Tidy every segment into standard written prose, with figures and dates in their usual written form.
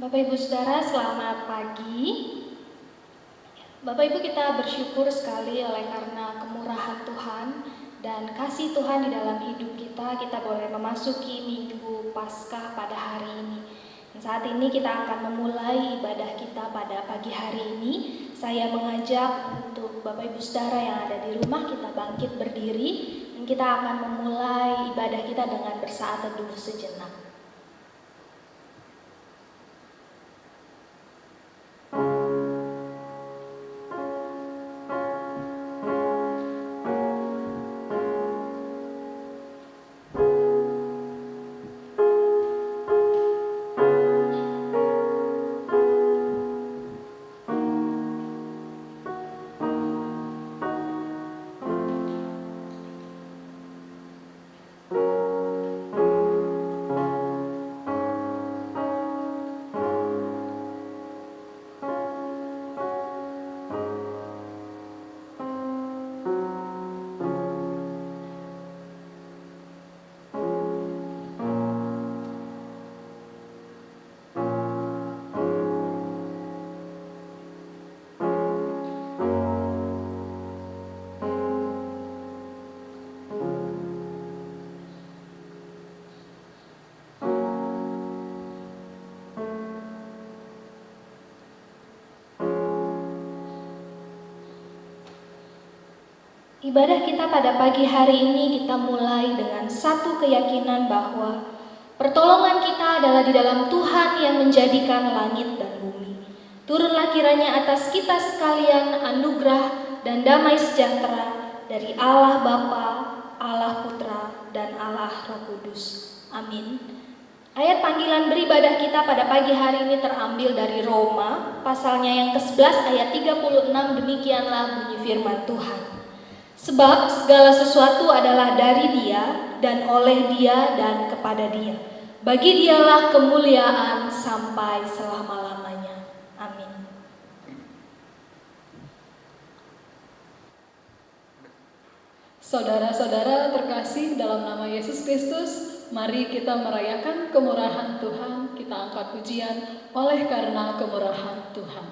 Bapak Ibu Saudara, selamat pagi. Bapak Ibu, kita bersyukur sekali oleh karena kemurahan Tuhan dan kasih Tuhan di dalam hidup kita. Kita boleh memasuki Minggu Paskah pada hari ini. Dan saat ini kita akan memulai ibadah kita pada pagi hari ini. Saya mengajak untuk Bapak Ibu Saudara yang ada di rumah, kita bangkit berdiri dan kita akan memulai ibadah kita dengan bersaat teduh sejenak. Ibadah kita pada pagi hari ini kita mulai dengan satu keyakinan bahwa pertolongan kita adalah di dalam Tuhan yang menjadikan langit dan bumi. Turunlah kiranya atas kita sekalian anugerah dan damai sejahtera dari Allah Bapa, Allah Putra, dan Allah Roh Kudus. Amin. Ayat panggilan beribadah kita pada pagi hari ini terambil dari Roma, pasalnya yang ke-11 ayat 36, demikianlah bunyi firman Tuhan. Sebab segala sesuatu adalah dari Dia dan oleh Dia dan kepada Dia. Bagi Dialah kemuliaan sampai selama-lamanya. Amin. Saudara-saudara terkasih dalam nama Yesus Kristus, mari kita merayakan kemurahan Tuhan. Kita angkat pujian oleh karena kemurahan Tuhan.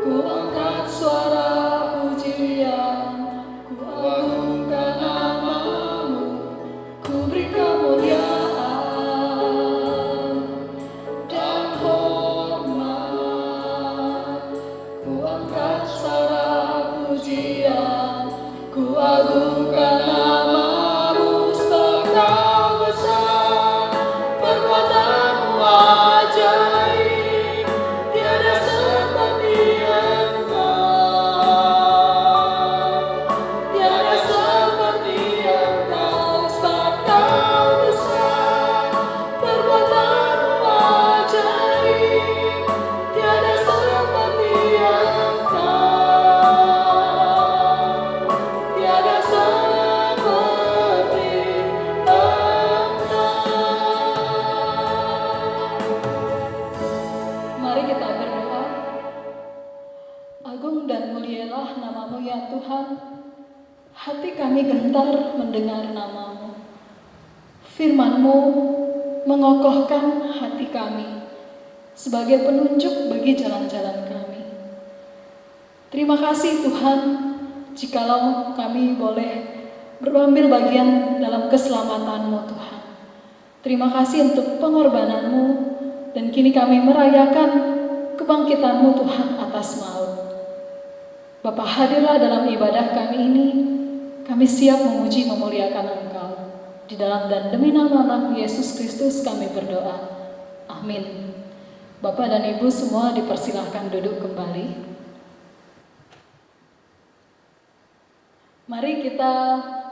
Ku angkat suara pujian, ku agungkan namamu, ku beri kemuliaan dan hormat. Ku angkat suara pujian, ku agungkan namamu, sebab Kau besar, perbuatanmu ajaib, tiada seperti Engkau, tiada seperti Engkau, sebab Kau besar, perbuatanmu ajaib, tiada seperti Engkau, tiada seperti Engkau. Mari kita berdoa. Agung dan mulialah namamu ya Tuhan. Hati kami gentar mendengar namamu. Firman-Mu mengokohkan hati kami sebagai penunjuk bagi jalan-jalan kami. Terima kasih Tuhan, jikalau kami boleh berambil bagian dalam keselamatan-Mu Tuhan. Terima kasih untuk pengorbanan-Mu, dan kini kami merayakan kebangkitan-Mu Tuhan atas maut. Bapa, hadirlah dalam ibadah kami ini. Kami siap memuji memuliakan Engkau. Di dalam dan demi nama anak Yesus Kristus kami berdoa. Amin. Bapak dan Ibu semua dipersilahkan duduk kembali. Mari kita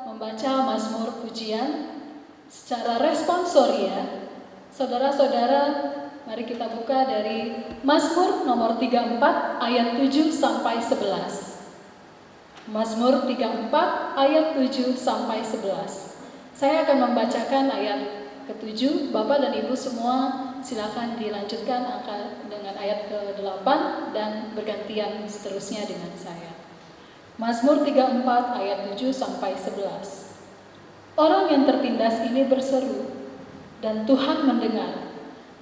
membaca Mazmur pujian secara responsoria. Saudara-saudara, mari kita buka dari Mazmur nomor 34 ayat 7 sampai 11. Mazmur 34 ayat 7 sampai 11. Saya akan membacakan ayat ke-7. Bapak dan Ibu semua silakan dilanjutkan dengan ayat ke-8 dan bergantian seterusnya dengan saya. Mazmur 34 ayat 7 sampai 11. Orang yang tertindas ini berseru, dan Tuhan mendengar.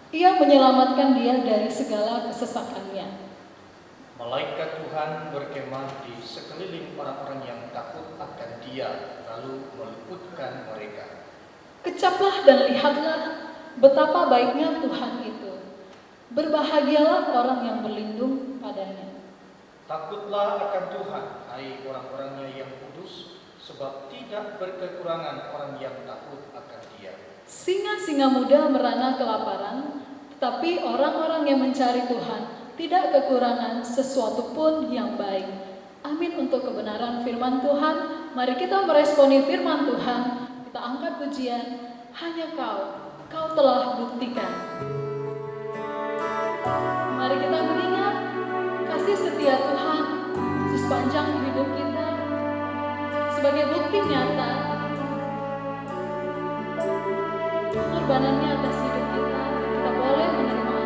Ia menyelamatkan dia dari segala kesesakannya. Malaikat Tuhan berkemah di sekeliling orang-orang yang takut akan Dia, lalu meluputkan mereka. Kecaplah dan lihatlah betapa baiknya Tuhan itu. Berbahagialah orang yang berlindung padanya. Takutlah akan Tuhan, hai orang-orangnya yang kudus, sebab tidak berkekurangan orang yang takut akan Dia. Singa-singa muda merana kelaparan, tetapi orang-orang yang mencari Tuhan tidak kekurangan sesuatu pun yang baik. Amin untuk kebenaran firman Tuhan. Mari kita meresponi firman Tuhan. Kita angkat pujian. Hanya Kau telah buktikan. Mari kita mengingat kasih setia Tuhan sepanjang hidup kita sebagai bukti nyata pengorbanannya atas hidup kita. Kita boleh menerima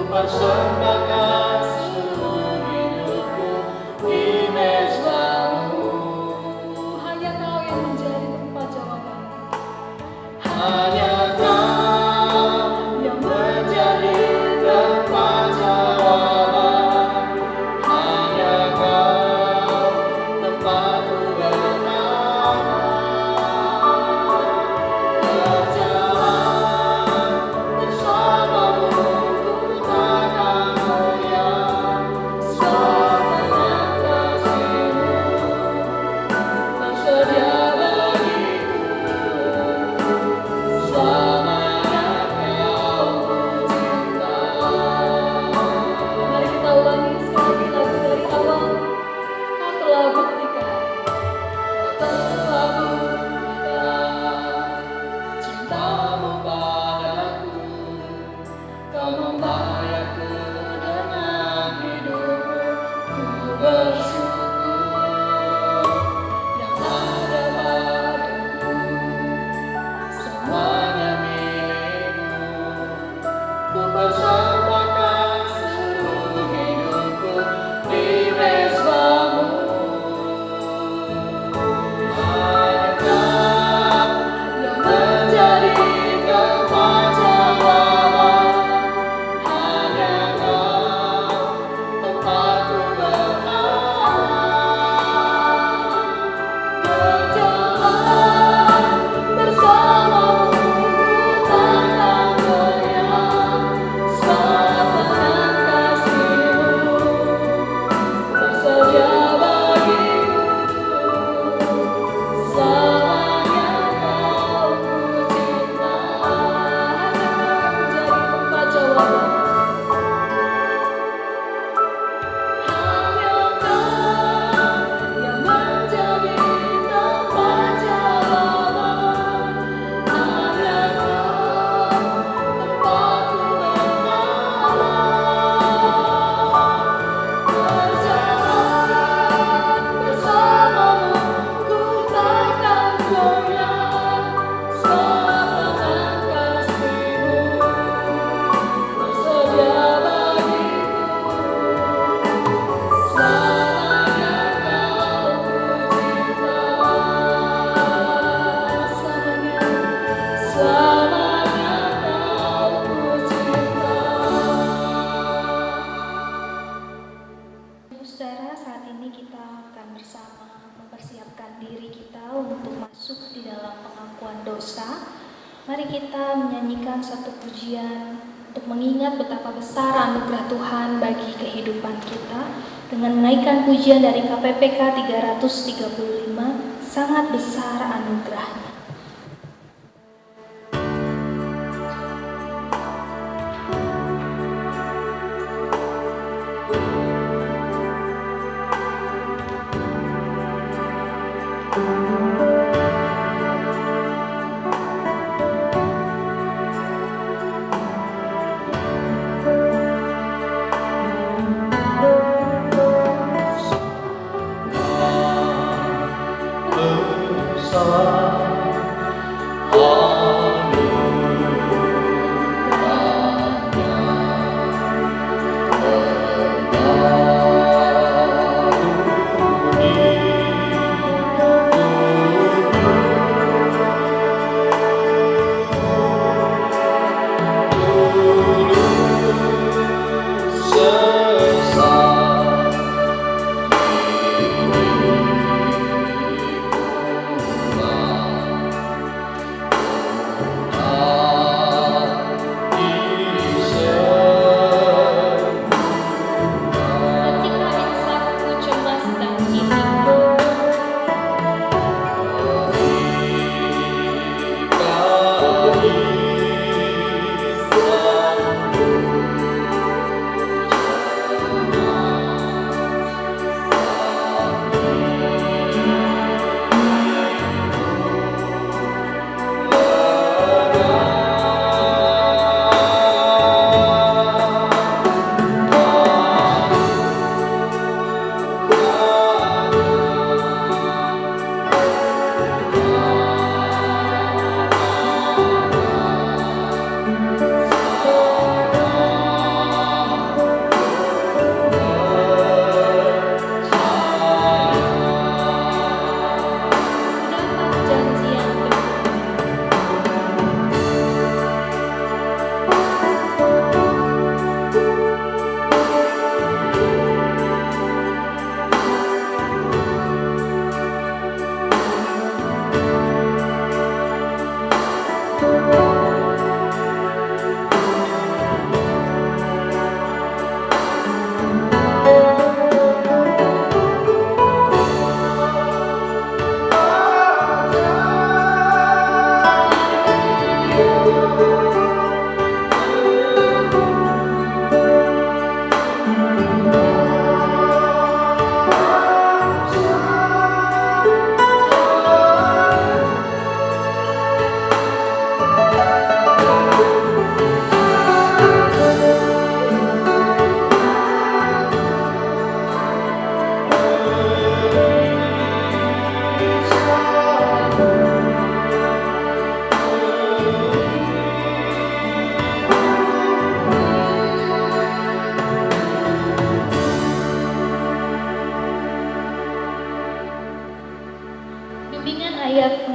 persembahkan seluruh hidupku di mezbamu. Hanya Kau yang menjadi tempat jawaban. Hanya Kau yang menjadi tempat jawaban. Hanya Kau tempatku bernama. Berjalan bersamamu takkan goyah, sepanjang kasih-Mu tersedia bagiku. untuk masuk di dalam pengakuan dosa, mari kita menyanyikan satu pujian untuk mengingat betapa besar anugerah Tuhan bagi kehidupan kita dengan menaikkan pujian dari KPPK 335, sangat besar anugerahnya.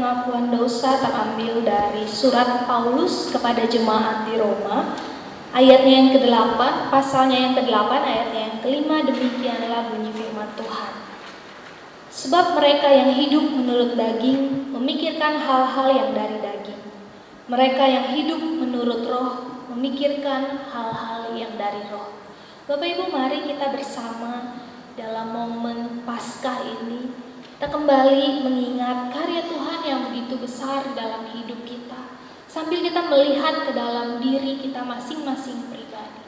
Pengakuan dosa terambil dari surat Paulus kepada jemaat di Roma, ayatnya yang ke-8, pasalnya yang ke-8, ayatnya yang ke-5, demikianlah bunyi firman Tuhan. Sebab mereka yang hidup menurut daging memikirkan hal-hal yang dari daging. Mereka yang hidup menurut roh memikirkan hal-hal yang dari roh. Bapak Ibu, mari kita bersama dalam momen Paskah ini kita kembali mengingat karya Tuhan yang begitu besar dalam hidup kita, sambil kita melihat ke dalam diri kita masing-masing pribadi.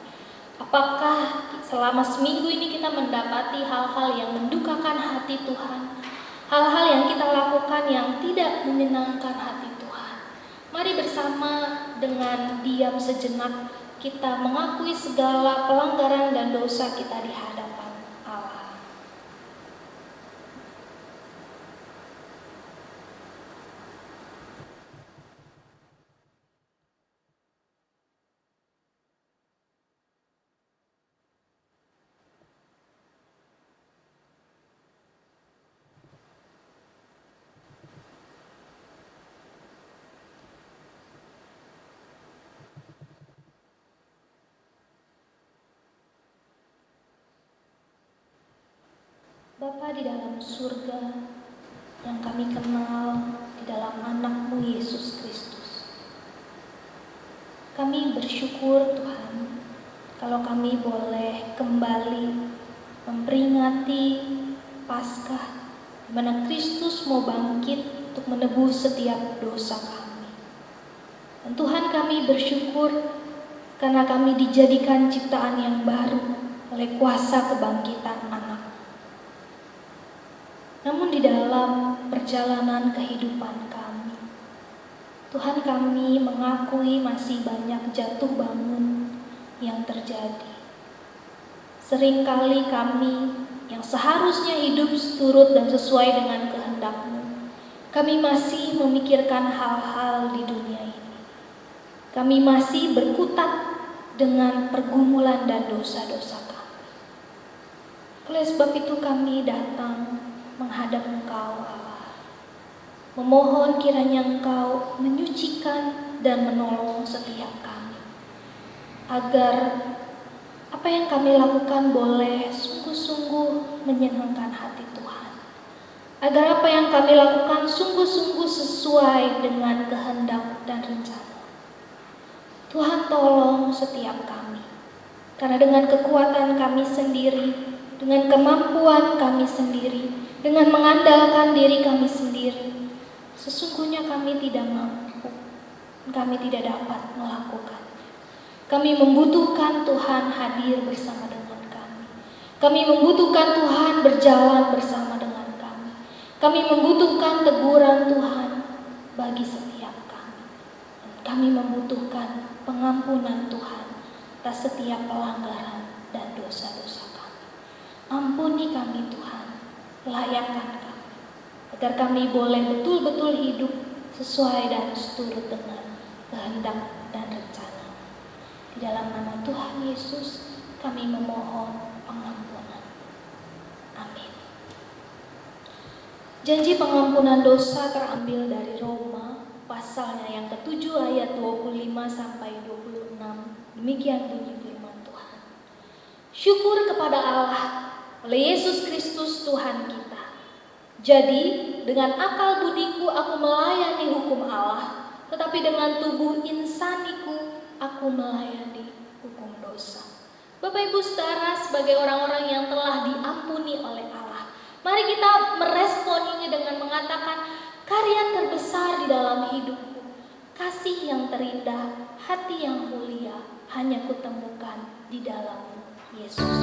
Apakah selama seminggu ini kita mendapati hal-hal yang mendukakan hati Tuhan, hal-hal yang kita lakukan yang tidak menyenangkan hati Tuhan? Mari bersama dengan diam sejenak kita mengakui segala pelanggaran dan dosa kita di hadapan Allah. Bapa di dalam surga yang kami kenal, bersyukur Tuhan kalau kami boleh kembali memperingati Paskah di mana Kristus mau bangkit untuk menebus setiap dosa kami. Dan Tuhan, kami bersyukur karena kami dijadikan ciptaan yang baru oleh kuasa kebangkitan Anak. Namun di dalam perjalanan kehidupan kami, Tuhan, kami mengakui masih banyak jatuh bangun yang terjadi. Seringkali kami yang seharusnya hidup turut dan sesuai dengan kehendak-Mu, kami masih memikirkan hal-hal di dunia ini. Kami masih berkutat dengan pergumulan dan dosa-dosa kami. Oleh sebab itu kami datang menghadap Engkau Allah, memohon kiranya Engkau menyucikan dan menolong setiap kami, agar apa yang kami lakukan boleh sungguh-sungguh menyenangkan hati Tuhan, agar apa yang kami lakukan sungguh-sungguh sesuai dengan kehendak dan rencana. Tuhan, tolong setiap kami, karena dengan kekuatan kami sendiri, dengan kemampuan kami sendiri, dengan mengandalkan diri kami sendiri, sesungguhnya kami tidak mampu, kami tidak dapat melakukan. Kami membutuhkan Tuhan hadir bersama dengan kami. Kami membutuhkan Tuhan berjalan bersama dengan kami. Kami membutuhkan teguran Tuhan bagi setiap kami. Dan kami membutuhkan pengampunan Tuhan atas setiap pelanggaran dan dosa-dosa kami. Ampuni kami Tuhan, layakkan kami, agar kami boleh betul-betul hidup sesuai dan seturut dengan kehendak dan rencana. Di dalam nama Tuhan Yesus kami memohon pengampunan. Amin. Janji pengampunan dosa terambil dari Roma pasalnya yang ke-7 ayat 25 sampai 26. Demikian bunyi firman Tuhan. Syukur kepada Allah oleh Yesus Kristus Tuhan kita. Jadi dengan akal budiku aku melayani hukum Allah, tetapi dengan tubuh insaniku aku melayani hukum dosa. Bapak Ibu Saudara, sebagai orang-orang yang telah diampuni oleh Allah, mari kita merespon ini dengan mengatakan, karya terbesar di dalam hidupku, kasih yang terindah, hati yang mulia, hanya kutemukan di dalam Yesus.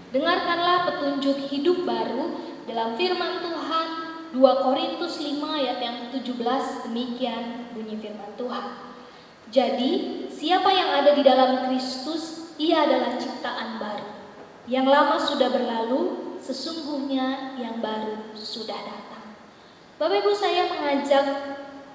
Dengarkanlah petunjuk hidup baru dalam firman Tuhan 2 Korintus 5 ayat yang 17, demikian bunyi firman Tuhan. Jadi, siapa yang ada di dalam Kristus, ia adalah ciptaan baru. Yang lama sudah berlalu, sesungguhnya yang baru sudah datang. Bapak Ibu, saya mengajak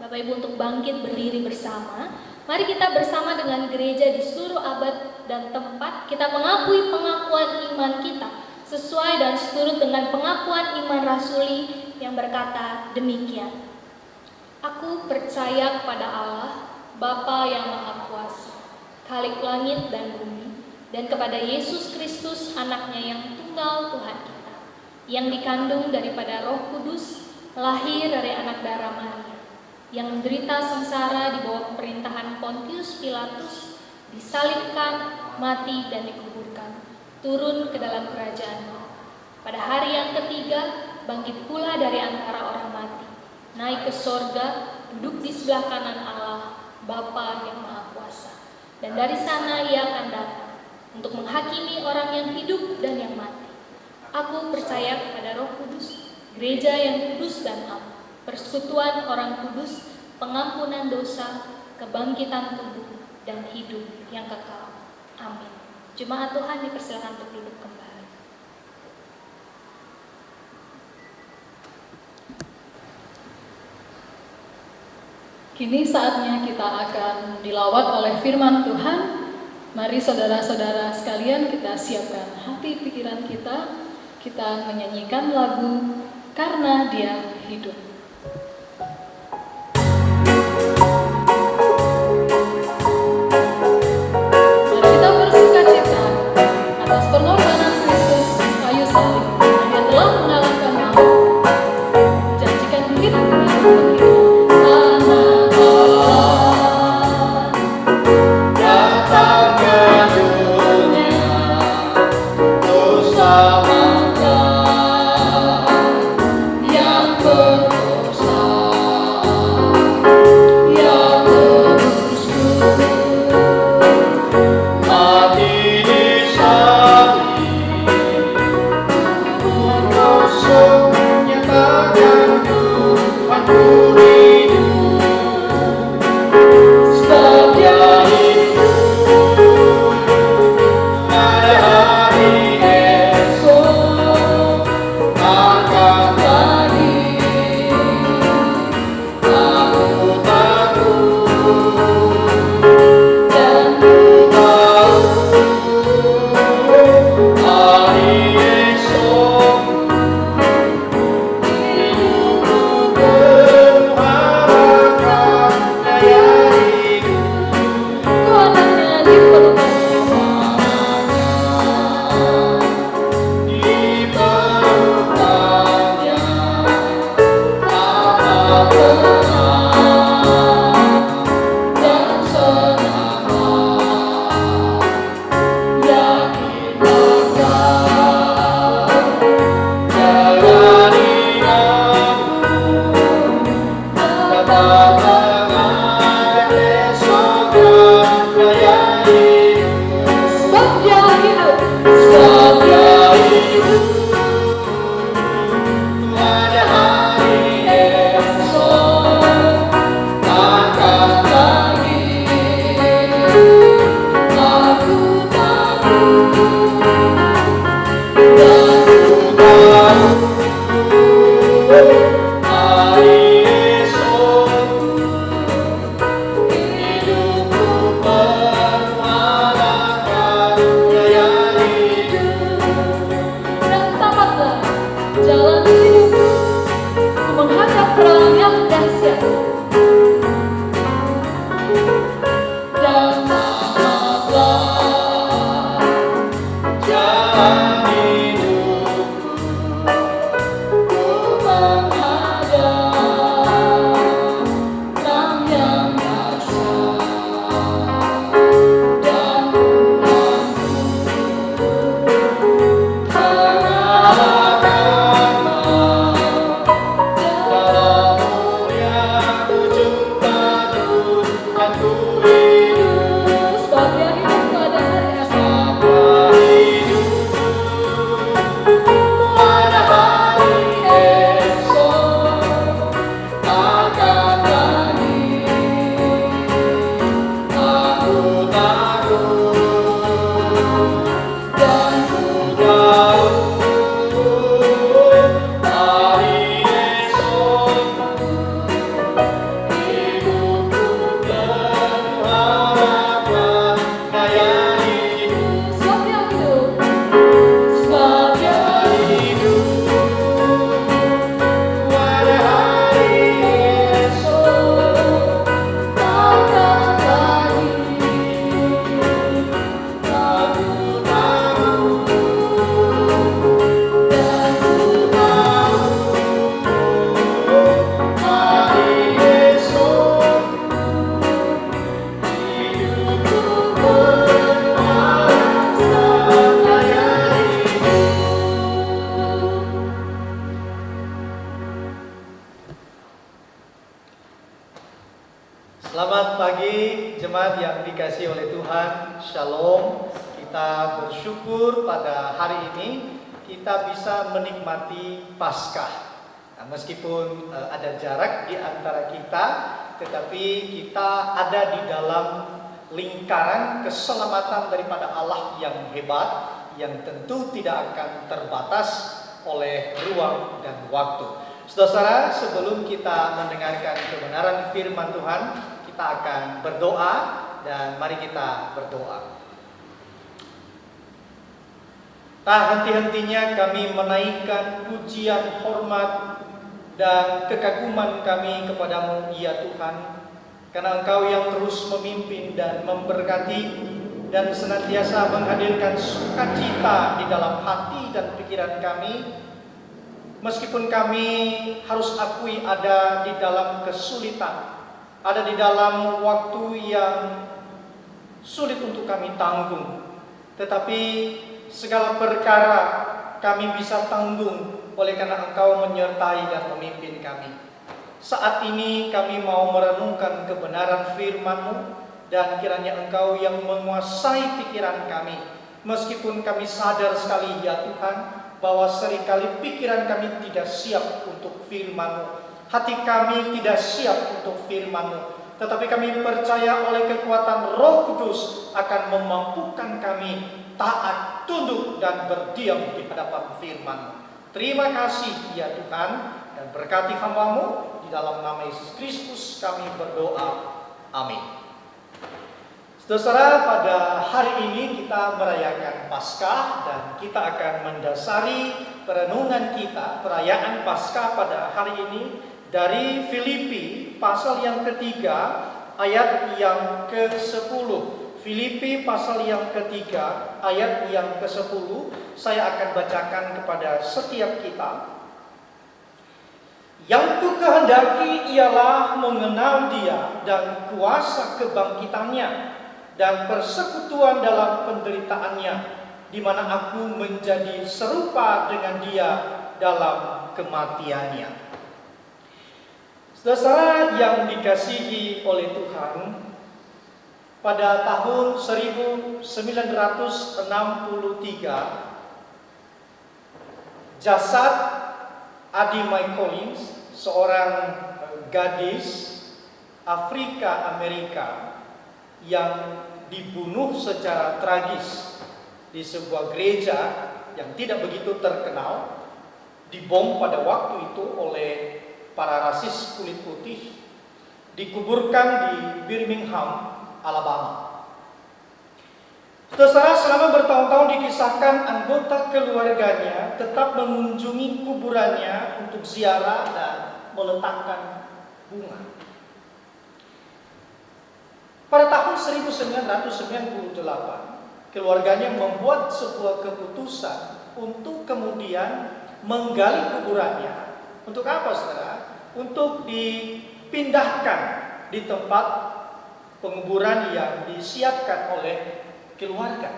Bapak Ibu untuk bangkit berdiri bersama. Mari kita bersama dengan gereja di seluruh abad dan tempat, kita mengakui pengakuan iman kita sesuai dan seturut dengan pengakuan iman rasuli yang berkata demikian. Aku percaya kepada Allah, Bapa yang Maha Kuasa, Khalik langit dan bumi, dan kepada Yesus Kristus, anaknya yang tunggal Tuhan kita, yang dikandung daripada Roh Kudus, lahir dari anak darah Maria, yang menderita sengsara di bawah pemerintahan Pontius Pilatus, disalibkan, mati dan dikuburkan, turun ke dalam kerajaan. Pada hari yang ketiga, bangkit pula dari antara orang mati, naik ke sorga, duduk di sebelah kanan Allah, Bapa yang Maha Kuasa. Dan dari sana ia akan datang untuk menghakimi orang yang hidup dan yang mati. Aku percaya kepada Roh Kudus, gereja yang kudus dan am, persekutuan orang kudus, pengampunan dosa, kebangkitan tubuh, dan hidup yang kekal. Amin. Jemaat Tuhan dipersilakan untuk duduk kembali. Kini saatnya kita akan dilawat oleh firman Tuhan. Mari saudara-saudara sekalian, kita siapkan hati pikiran kita. Kita menyanyikan lagu Karena Dia Hidup. Mari kita bersukacita atas pengorbanan Kristus kayu salib. Dia telah mengalahkan maut, menjanjikan hidup bagi kita. Yang Shalom. Kita bersyukur pada hari ini kita bisa menikmati Paskah. Nah, meskipun ada jarak di antara kita, tetapi kita ada di dalam lingkaran keselamatan daripada Allah yang hebat, yang tentu tidak akan terbatas oleh ruang dan waktu. Saudara-saudara, sebelum kita mendengarkan kebenaran firman Tuhan, kita akan berdoa, dan mari kita berdoa. Tak henti-hentinya kami menaikkan pujian, hormat, dan kekaguman kami kepadamu, ya Tuhan, karena Engkau yang terus memimpin dan memberkati dan senantiasa menghadirkan sukacita di dalam hati dan pikiran kami, meskipun kami harus akui ada di dalam kesulitan, ada di dalam waktu yang sulit untuk kami tanggung, tetapi segala perkara kami bisa tanggung oleh karena Engkau menyertai dan memimpin kami. Saat ini kami mau merenungkan kebenaran firman-Mu, dan kiranya Engkau yang menguasai pikiran kami. Meskipun kami sadar sekali, ya Tuhan, bahwa seringkali pikiran kami tidak siap untuk firman-Mu, hati kami tidak siap untuk firman-Mu, tetapi kami percaya oleh kekuatan Roh Kudus akan memampukan kami taat, tunduk, dan berdiam di hadapan firman-Mu. Terima kasih, ya Tuhan, dan berkati hamba-Mu. Di dalam nama Yesus Kristus kami berdoa. Amin. Saudara, pada hari ini kita merayakan Paskah, dan kita akan mendasari perenungan kita perayaan Paskah pada hari ini dari Filipi pasal yang ketiga ayat yang ke-10. Filipi pasal yang ketiga ayat yang ke-10 saya akan bacakan kepada setiap kita. Yang kukehendaki ialah mengenal Dia dan kuasa kebangkitannya dan persekutuan dalam penderitaannya, di mana aku menjadi serupa dengan Dia dalam kematiannya. Saudara yang dikasihi oleh Tuhan, pada tahun 1963, jasad Addie Mae Collins, seorang gadis Afrika Amerika yang dibunuh secara tragis di sebuah gereja yang tidak begitu terkenal, dibom pada waktu itu oleh para rasis kulit putih, dikuburkan di Birmingham, Alabama. Saudara, selama bertahun-tahun dikisahkan anggota keluarganya tetap mengunjungi kuburannya untuk ziarah dan meletakkan bunga. Pada tahun 1998, keluarganya membuat sebuah keputusan untuk kemudian menggali kuburannya. Untuk apa, saudara? Untuk dipindahkan di tempat penguburan yang disiapkan oleh keluarga.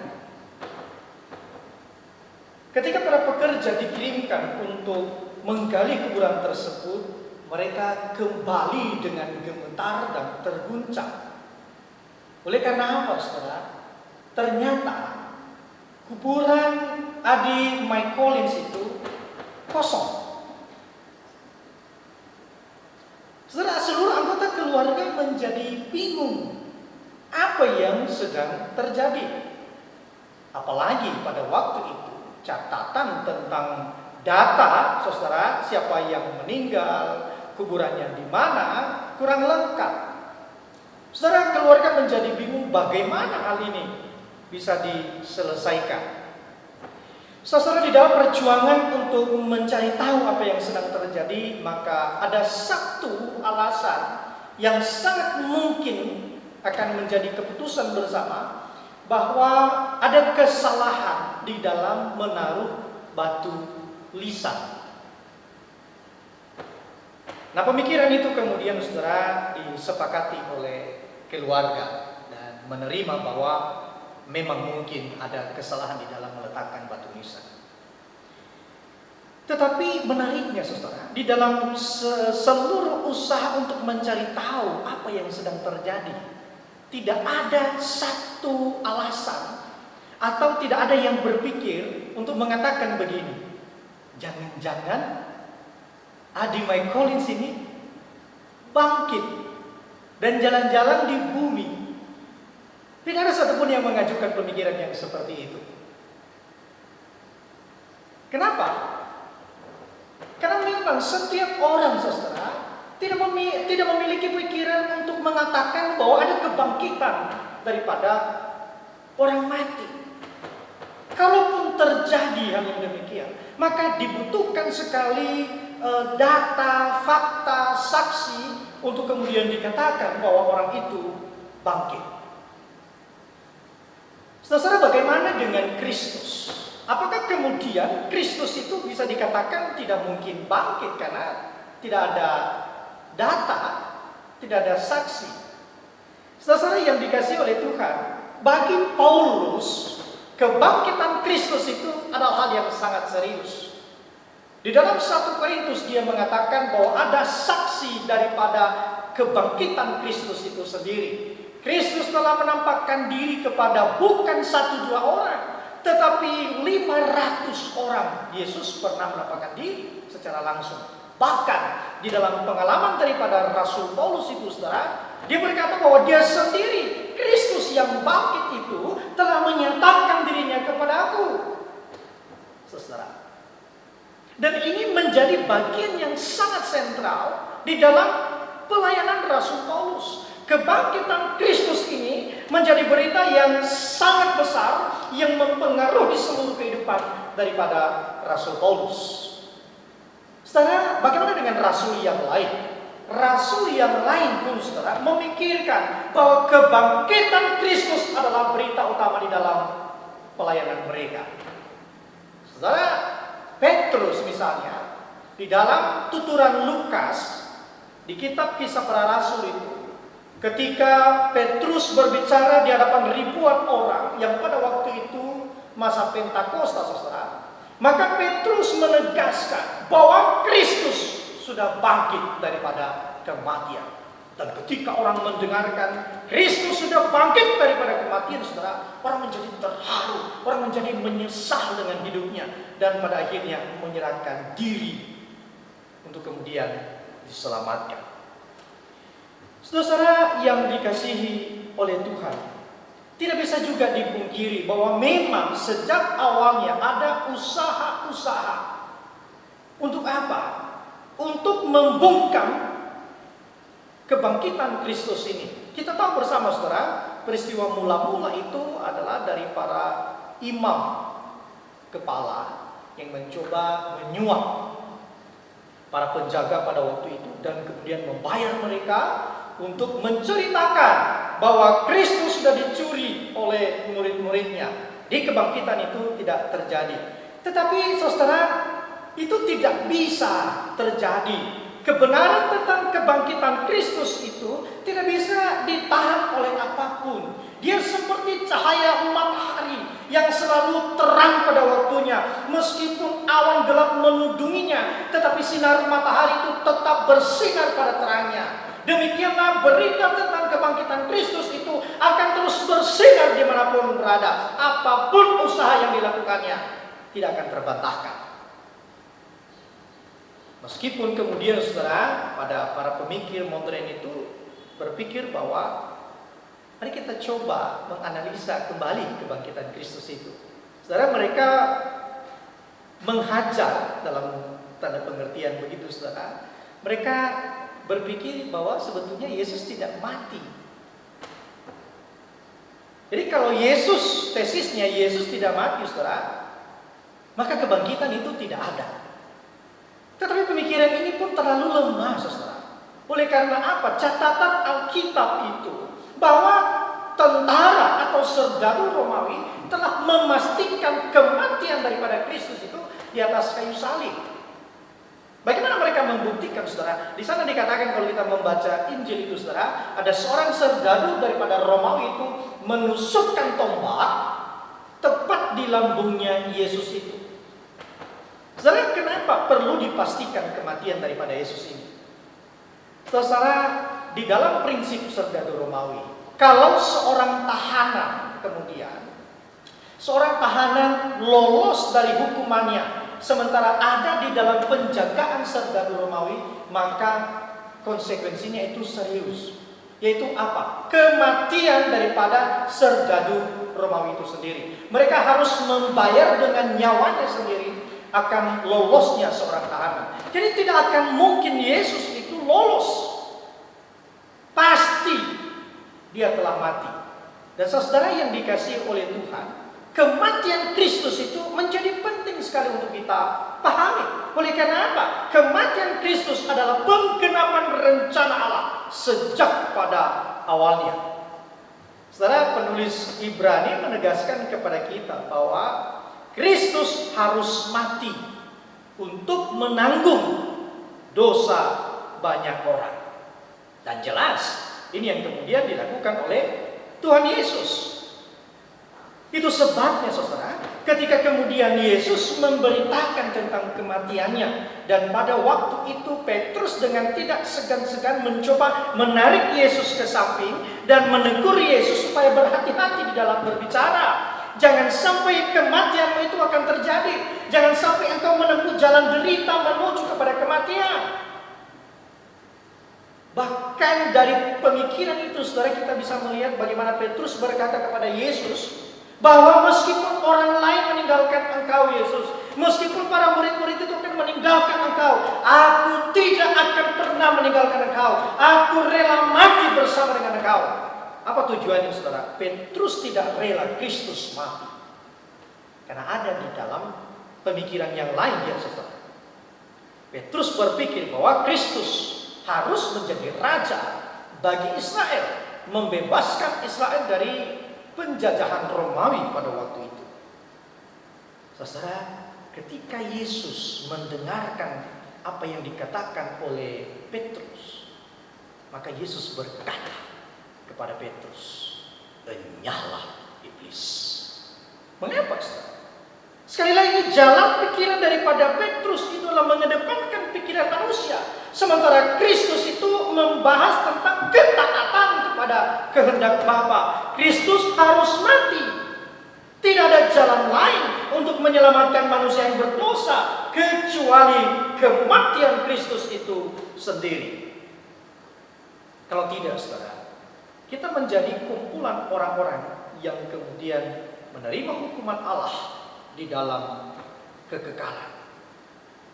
Ketika para pekerja dikirimkan untuk menggali kuburan tersebut, mereka kembali dengan gemetar dan terguncang. Oleh karena apa, saudara? Ternyata kuburan Addie Mae Collins itu kosong. Saudara, seluruh anggota keluarga menjadi bingung apa yang sedang terjadi. Apalagi pada waktu itu catatan tentang data, saudara, siapa yang meninggal, kuburannya di mana, kurang lengkap. Saudara, keluarga menjadi bingung bagaimana hal ini bisa diselesaikan. Saudara, di dalam perjuangan untuk mencari tahu apa yang sedang terjadi, maka ada satu alasan yang sangat mungkin akan menjadi keputusan bersama, bahwa ada kesalahan di dalam menaruh batu lisan. Nah, pemikiran itu kemudian, saudara, disepakati oleh keluarga dan menerima bahwa memang mungkin ada kesalahan di dalam meletakkan batu nisan. Tetapi menariknya, saudara, di dalam seluruh usaha untuk mencari tahu apa yang sedang terjadi, tidak ada satu alasan atau tidak ada yang berpikir untuk mengatakan begini, jangan-jangan Adi Mike Collins ini bangkit dan jalan-jalan di bumi. Tidak ada satupun yang mengajukan pemikiran yang seperti itu. Kenapa? Karena memang setiap orang, saudara, tidak memiliki pikiran untuk mengatakan bahwa ada kebangkitan daripada orang mati. Kalaupun terjadi hal yang demikian, maka dibutuhkan sekali data, fakta, saksi untuk kemudian dikatakan bahwa orang itu bangkit. Saudara, bagaimana dengan Kristus? Apakah kemudian Kristus itu bisa dikatakan tidak mungkin bangkit karena tidak ada data, tidak ada saksi? Saudara yang dikasihi oleh Tuhan, bagi Paulus, kebangkitan Kristus itu adalah hal yang sangat serius. Di dalam 1 Korintus dia mengatakan bahwa ada saksi daripada kebangkitan Kristus itu sendiri. Kristus telah menampakkan diri kepada bukan 1-2 orang, tetapi 500 orang. Yesus pernah menampakkan diri secara langsung. Bahkan di dalam pengalaman daripada Rasul Paulus itu, saudara, dia berkata bahwa dia sendiri, Kristus yang bangkit itu, telah menyatakan dirinya kepada aku. Saudara, dan ini menjadi bagian yang sangat sentral di dalam pelayanan Rasul Paulus. Kebangkitan Kristus ini menjadi berita yang sangat besar yang mempengaruhi seluruh kehidupan daripada Rasul Paulus. Saudara, bagaimana dengan rasul yang lain? Rasul yang lain pun, saudara, memikirkan bahwa kebangkitan Kristus adalah berita utama di dalam pelayanan mereka. Saudara, Petrus misalnya, di dalam tuturan Lukas, di kitab Kisah Para Rasul itu, ketika Petrus berbicara di hadapan ribuan orang yang pada waktu itu masa Pentakosta, saudara, maka Petrus menegaskan bahwa Kristus sudah bangkit daripada kematian. Dan ketika orang mendengarkan Kristus sudah bangkit daripada kematian, saudara, orang menjadi terharu, orang menjadi menyesal dengan hidupnya, dan pada akhirnya menyerahkan diri untuk kemudian diselamatkan. Saudara yang dikasihi oleh Tuhan, tidak bisa juga dipungkiri bahwa memang sejak awalnya ada usaha-usaha. Untuk apa? Untuk membungkam kebangkitan Kristus ini. Kita tahu bersama, saudara, peristiwa mula-mula itu adalah dari para imam kepala yang mencoba menyuap para penjaga pada waktu itu dan kemudian membayar mereka untuk menceritakan bahwa Kristus sudah dicuri oleh murid-muridnya. Di kebangkitan itu tidak terjadi. Tetapi, saudara, itu tidak bisa terjadi. Kebenaran tentang kebangkitan Kristus itu tidak bisa ditahan oleh apapun. Dia seperti cahaya matahari yang selalu terang pada waktunya. Meskipun awan gelap menudunginya, tetapi sinar matahari itu tetap bersinar pada terangnya. Demikianlah berita tentang kebangkitan Kristus itu akan terus bersinar dimanapun berada. Apapun usaha yang dilakukannya tidak akan terbantahkan. Meskipun kemudian, saudara, pada para pemikir modern itu berpikir bahwa mari kita coba menganalisa kembali kebangkitan Kristus itu. Saudara, mereka menghajar dalam tanda pengertian begitu, saudara. Mereka berpikir bahwa sebetulnya Yesus tidak mati. Jadi kalau Yesus, tesisnya Yesus tidak mati, saudara, maka kebangkitan itu tidak ada. Tetapi pemikiran ini pun terlalu lemah, saudara. Oleh karena apa? Catatan Alkitab itu bahwa tentara atau serdadu Romawi telah memastikan kematian daripada Kristus itu di atas kayu salib. Bagaimana mereka membuktikan, saudara? Di sana dikatakan kalau kita membaca Injil itu, saudara, ada seorang serdadu daripada Romawi itu menusukkan tombak tepat di lambungnya Yesus itu. Saudara, kenapa perlu dipastikan kematian daripada Yesus ini? Saudara, di dalam prinsip serdadu Romawi, Kalau seorang tahanan kemudian, seorang tahanan lolos dari hukumannya, sementara ada di dalam penjagaan serdadu Romawi, maka konsekuensinya itu serius. Yaitu apa? Kematian daripada serdadu Romawi itu sendiri. Mereka harus membayar dengan nyawanya sendiri akan lolosnya seorang tahanan. Jadi tidak akan mungkin Yesus itu lolos. Pasti dia telah mati. Dan saudara yang dikasihi oleh Tuhan, kematian Kristus itu menjadi penting sekali untuk kita pahami. Oleh karena apa? Kematian Kristus adalah penggenapan rencana Allah sejak pada awalnya. Saudara, penulis Ibrani menegaskan kepada kita bahwa Kristus harus mati untuk menanggung dosa banyak orang. Dan jelas, ini yang kemudian dilakukan oleh Tuhan Yesus. Itu sebabnya saudara, ketika kemudian Yesus memberitakan tentang kematiannya, dan pada waktu itu Petrus dengan tidak segan-segan mencoba menarik Yesus ke samping dan menegur Yesus supaya berhati-hati di dalam berbicara. Jangan sampai kematianmu itu akan terjadi. Jangan sampai engkau menempuh jalan derita menuju kepada kematian. Bahkan dari pemikiran itu, saudara, kita bisa melihat bagaimana Petrus berkata kepada Yesus bahwa meskipun orang lain meninggalkan engkau Yesus, meskipun para murid-murid itu akan meninggalkan engkau, aku tidak akan pernah meninggalkan engkau. Aku rela mati bersama dengan engkau. Apa tujuannya, saudara? Petrus tidak rela Kristus mati, karena ada di dalam pemikiran yang lain ya, saudara. Petrus berpikir bahwa Kristus harus menjadi raja bagi Israel, membebaskan Israel dari penjajahan Romawi pada waktu itu. Saudara, ketika Yesus mendengarkan apa yang dikatakan oleh Petrus, maka Yesus berkata kepada Petrus, "Enyahlah iblis." Mengapa, saudara? Sekali lagi, jalan pikiran daripada Petrus itu adalah mengedepankan pikiran manusia, sementara Kristus itu membahas tentang ketaatan kepada kehendak Bapa. Kristus harus mati. Tidak ada jalan lain untuk menyelamatkan manusia yang berdosa kecuali kematian Kristus itu sendiri. Kalau tidak, saudara, kita menjadi kumpulan orang-orang yang kemudian menerima hukuman Allah di dalam kekekalan.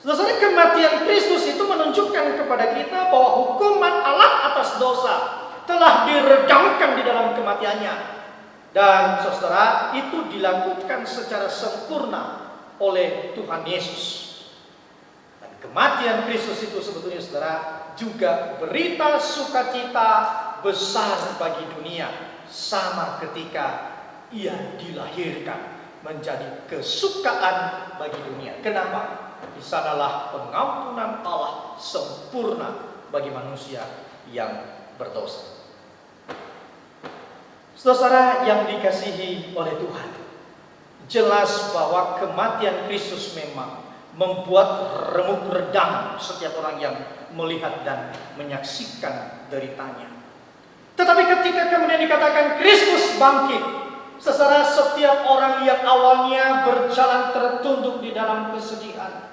Saudara, kematian Kristus itu menunjukkan kepada kita bahwa hukuman Allah atas dosa telah diredamkan di dalam kematiannya. Dan saudara, itu dilakukan secara sempurna oleh Tuhan Yesus. Dan kematian Kristus itu sebetulnya, saudara, juga berita sukacita besar bagi dunia, sama ketika ia dilahirkan menjadi kesukaan bagi dunia. Kenapa? Di sanalah pengampunan Allah sempurna bagi manusia yang berdosa. Saudara yang dikasihi oleh Tuhan, jelas bahwa kematian Kristus memang membuat remuk redam setiap orang yang melihat dan menyaksikan deritanya. Tetapi ketika kemudian dikatakan Kristus bangkit, saudara, setiap orang yang awalnya berjalan tertunduk di dalam kesedihan,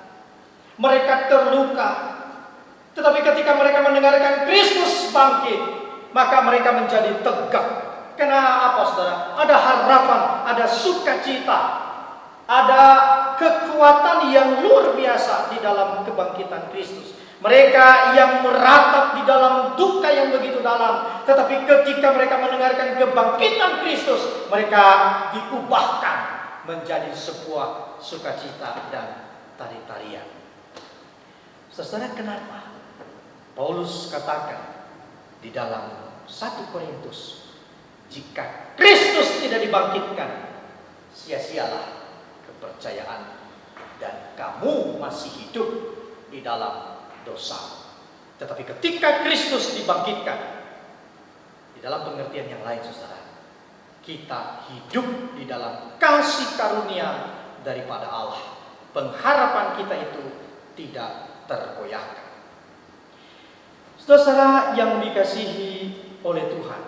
mereka terluka. Tetapi ketika mereka mendengarkan Kristus bangkit, maka mereka menjadi tegak. Karena apa, saudara? Ada harapan, ada sukacita, ada kekuatan yang luar biasa di dalam kebangkitan Kristus. Mereka yang meratap di dalam duka yang begitu dalam, tetapi ketika mereka mendengarkan kebangkitan Kristus, mereka diubahkan menjadi sebuah sukacita dan tari-tarian. Saudara, kenapa Paulus katakan di dalam 1 Korintus, jika Kristus tidak dibangkitkan, sia-sialah kepercayaan dan kamu masih hidup di dalam dosa. Tetapi ketika Kristus dibangkitkan, di dalam pengertian yang lain, saudara, kita hidup di dalam kasih karunia daripada Allah. Pengharapan kita itu tidak tergoyahkan. Saudara yang dikasihi oleh Tuhan,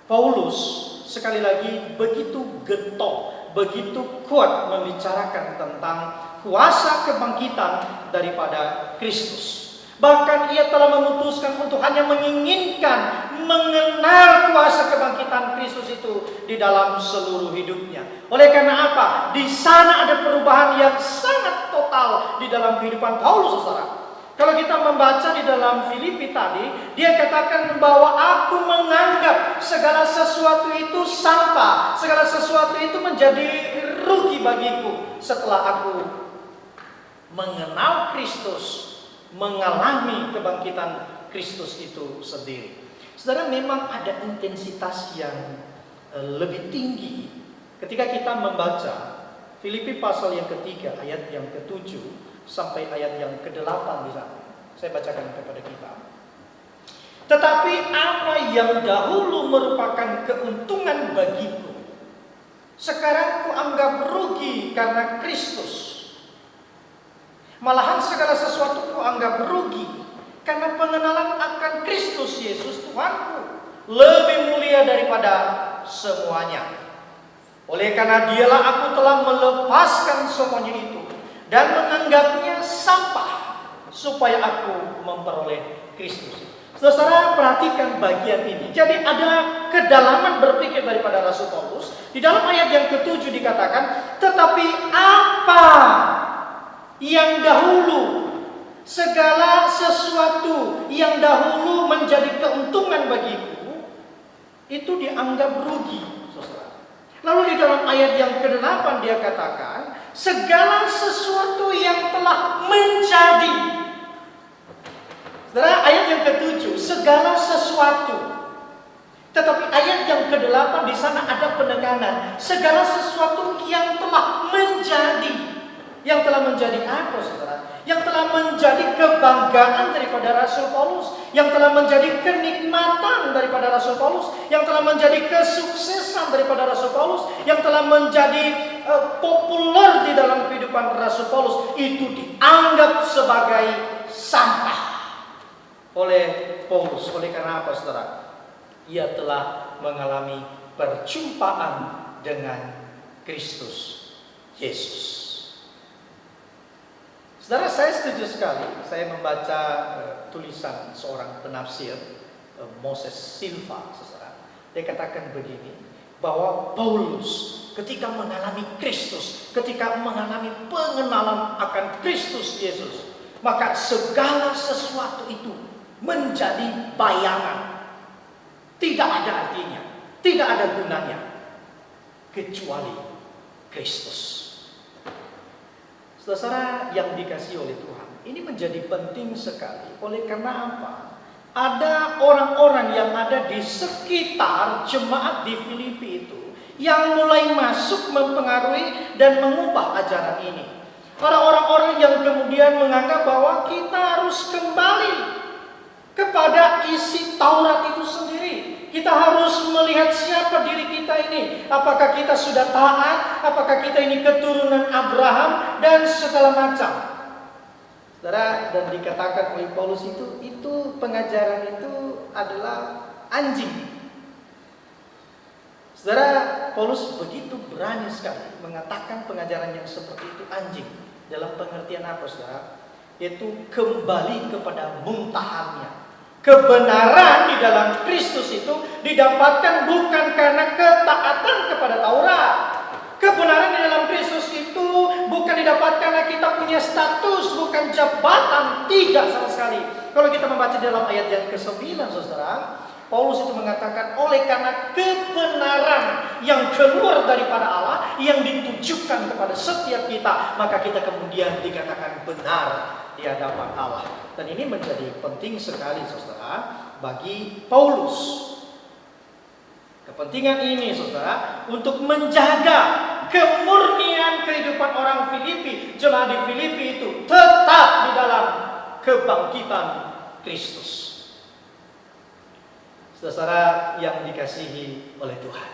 Paulus sekali lagi begitu getol, begitu kuat membicarakan tentang kuasa kebangkitan daripada Kristus. Bahkan ia telah memutuskan untuk hanya menginginkan mengenal kuasa kebangkitan Kristus itu di dalam seluruh hidupnya. Oleh karena apa? Di sana ada perubahan yang sangat total di dalam kehidupan Paulus, saudara. Kalau kita membaca di dalam Filipi tadi, dia katakan bahwa aku menganggap segala sesuatu itu sampah, segala sesuatu itu menjadi rugi bagiku setelah aku mengenal Kristus, mengalami kebangkitan Kristus itu sendiri. Saudara, memang ada intensitas yang lebih tinggi ketika kita membaca Filipi pasal yang ketiga ayat yang ke-7 sampai ayat yang ke-8 di sana. Saya bacakan kepada kita. Tetapi apa yang dahulu merupakan keuntungan bagiku, sekarang kuanggap rugi karena Kristus. Malahan segala sesuatu kuanggap rugi karena pengenalan akan Kristus Yesus Tuhanku lebih mulia daripada semuanya. Oleh karena dialah aku telah melepaskan semuanya itu dan menganggapnya sampah supaya aku memperoleh Kristus. Saudara, perhatikan bagian ini. Jadi ada kedalaman berpikir daripada Rasul Paulus. Di dalam ayat yang ke-7 dikatakan, tetapi apa yang dahulu, segala sesuatu yang dahulu menjadi keuntungan bagiku, itu dianggap rugi, saudara. Lalu di dalam ayat yang ke-8 dia katakan, segala sesuatu yang telah menjadi. Saudara, ayat yang ke-7, segala sesuatu. Tetapi ayat yang ke-8 di sana ada penekanan, segala sesuatu yang telah menjadi. Yang telah menjadi apa, saudara? Yang telah menjadi kebanggaan daripada Rasul Paulus, yang telah menjadi kenikmatan daripada Rasul Paulus, yang telah menjadi kesuksesan daripada Rasul Paulus, yang telah menjadi populer di dalam kehidupan Rasul Paulus, itu dianggap sebagai sampah oleh Paulus. Oleh karena apa, saudara? Ia telah mengalami perjumpaan dengan Kristus Yesus. Saudara, saya setuju sekali. Saya membaca tulisan seorang penafsir, Moses Silva, saudara. Dia katakan begini, bahwa Paulus ketika mengalami Kristus, ketika mengalami pengenalan akan Kristus Yesus, maka segala sesuatu itu menjadi bayangan. Tidak ada artinya, tidak ada gunanya, kecuali Kristus. Saudara yang dikasihi oleh Tuhan, ini menjadi penting sekali. Oleh karena apa? Ada orang-orang yang ada di sekitar jemaat di Filipi itu yang mulai masuk mempengaruhi dan mengubah ajaran ini. Orang-orang yang kemudian menganggap bahwa kita harus kembali kepada isi Taurat itu sendiri. Kita harus melihat siapa diri kita ini. Apakah kita sudah taat? Apakah kita ini keturunan Abraham? Dan segala macam. Saudara, dan dikatakan oleh Paulus itu pengajaran itu adalah anjing. Saudara, Paulus begitu berani sekali mengatakan pengajaran yang seperti itu anjing. Dalam pengertian apa, saudara? Yaitu kembali kepada muntahannya. Kebenaran di dalam Kristus itu didapatkan bukan karena ketaatan kepada Taurat. Kebenaran di dalam Kristus itu bukan didapatkan karena kita punya status, bukan jabatan, tidak sama sekali. Kalau kita membaca dalam ayat yang ke-9, saudara, Paulus itu mengatakan oleh karena kebenaran yang keluar daripada Allah yang ditujukan kepada setiap kita, maka kita kemudian dikatakan benar di hadapan Allah. Dan ini menjadi penting sekali, saudara, bagi Paulus. Kepentingan ini, saudara, untuk menjaga kemurnian kehidupan orang Filipi, jemaat di Filipi itu tetap di dalam kebangkitan Kristus. Saudara yang dikasihi oleh Tuhan,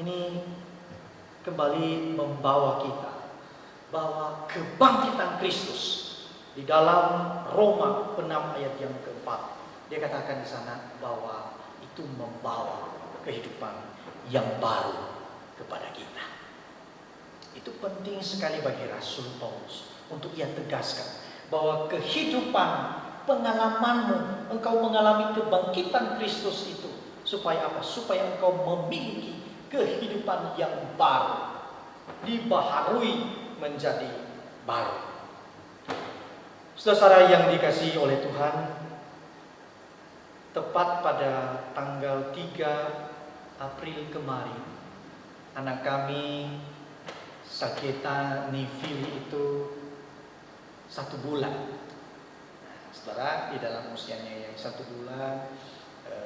ini kembali membawa kita bahwa kebangkitan Kristus di dalam Roma 6 ayat yang ke-4, dia katakan di sana bahwa itu membawa kehidupan yang baru kepada kita. Itu penting sekali bagi Rasul Paulus untuk ia tegaskan bahwa kehidupan, pengalamanmu, engkau mengalami kebangkitan Kristus itu supaya apa? Supaya engkau memiliki kehidupan yang baru, dibaharui menjadi baru. Saudara yang dikasihi oleh Tuhan, tepat pada tanggal 3 April kemarin, anak kami Sageta Nifili itu 1 bulan. Saudara, di dalam usianya yang 1 bulan,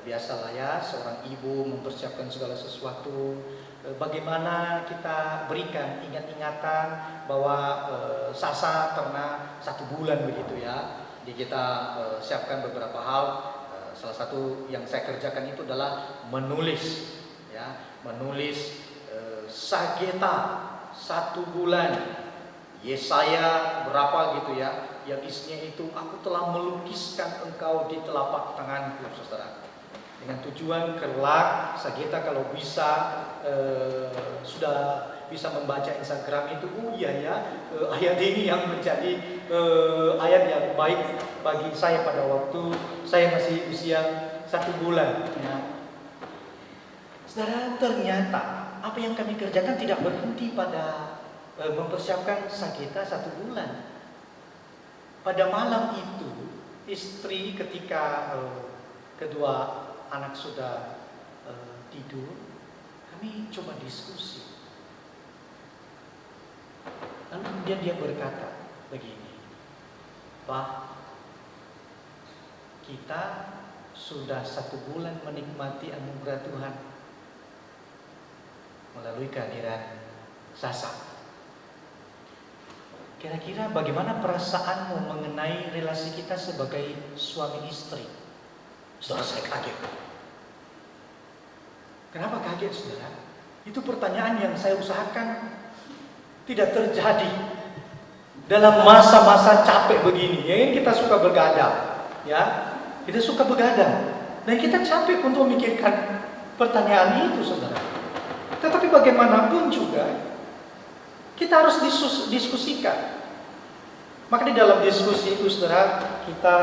biasalah ya seorang ibu mempersiapkan segala sesuatu. Bagaimana kita berikan ingat-ingatan bahwa Sasa pernah 1 bulan begitu ya. Jadi kita siapkan beberapa hal. Salah satu yang saya kerjakan itu adalah menulis, ya, menulis Sageta 1 bulan, Yesaya berapa gitu ya, yang isinya itu aku telah melukiskan engkau di telapak tanganku, saudara. Dengan tujuan kelak Sageta kalau bisa sudah bisa membaca Instagram itu, oh iya ya, ayat ini yang menjadi ayat yang baik bagi saya pada waktu saya masih usia 1 bulan. Ya. Saudara, ternyata apa yang kami kerjakan tidak berhenti pada mempersiapkan Sageta 1 bulan. Pada malam itu, istri ketika kedua anak sudah tidur, kami coba diskusi. Lalu kemudian dia berkata begini, Pak, kita sudah 1 bulan menikmati anugerah Tuhan melalui kehadiran Sasa. Kira-kira bagaimana perasaanmu mengenai relasi kita sebagai suami istri? Saudara, saya kaget. Kenapa kaget, saudara? Itu pertanyaan yang saya usahakan tidak terjadi dalam masa-masa capek begini. Ya, kita suka begadang, ya, kita suka begadang, dan kita capek untuk memikirkan pertanyaan itu, saudara. Tetapi bagaimanapun juga kita harus diskusikan. Maka di dalam diskusi itu, saudara, kita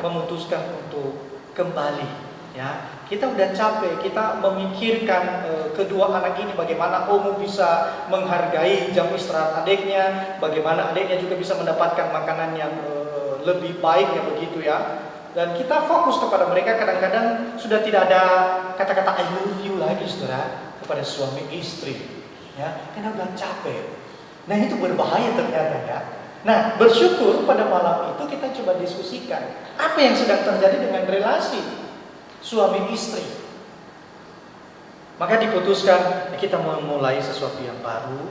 memutuskan untuk kembali. Ya, kita udah capek, kita memikirkan kedua anak ini bagaimana Omu bisa menghargai jam istirahat adiknya, bagaimana adiknya juga bisa mendapatkan makanan yang lebih baik ya begitu ya. Dan kita fokus kepada mereka, kadang-kadang sudah tidak ada kata-kata I love you lagi, saudara, kepada suami istri. Ya, karena udah capek. Nah, itu berbahaya ternyata ya. Nah, bersyukur pada malam itu kita coba diskusikan apa yang sedang terjadi dengan relasi suami istri. Maka diputuskan kita memulai sesuatu yang baru,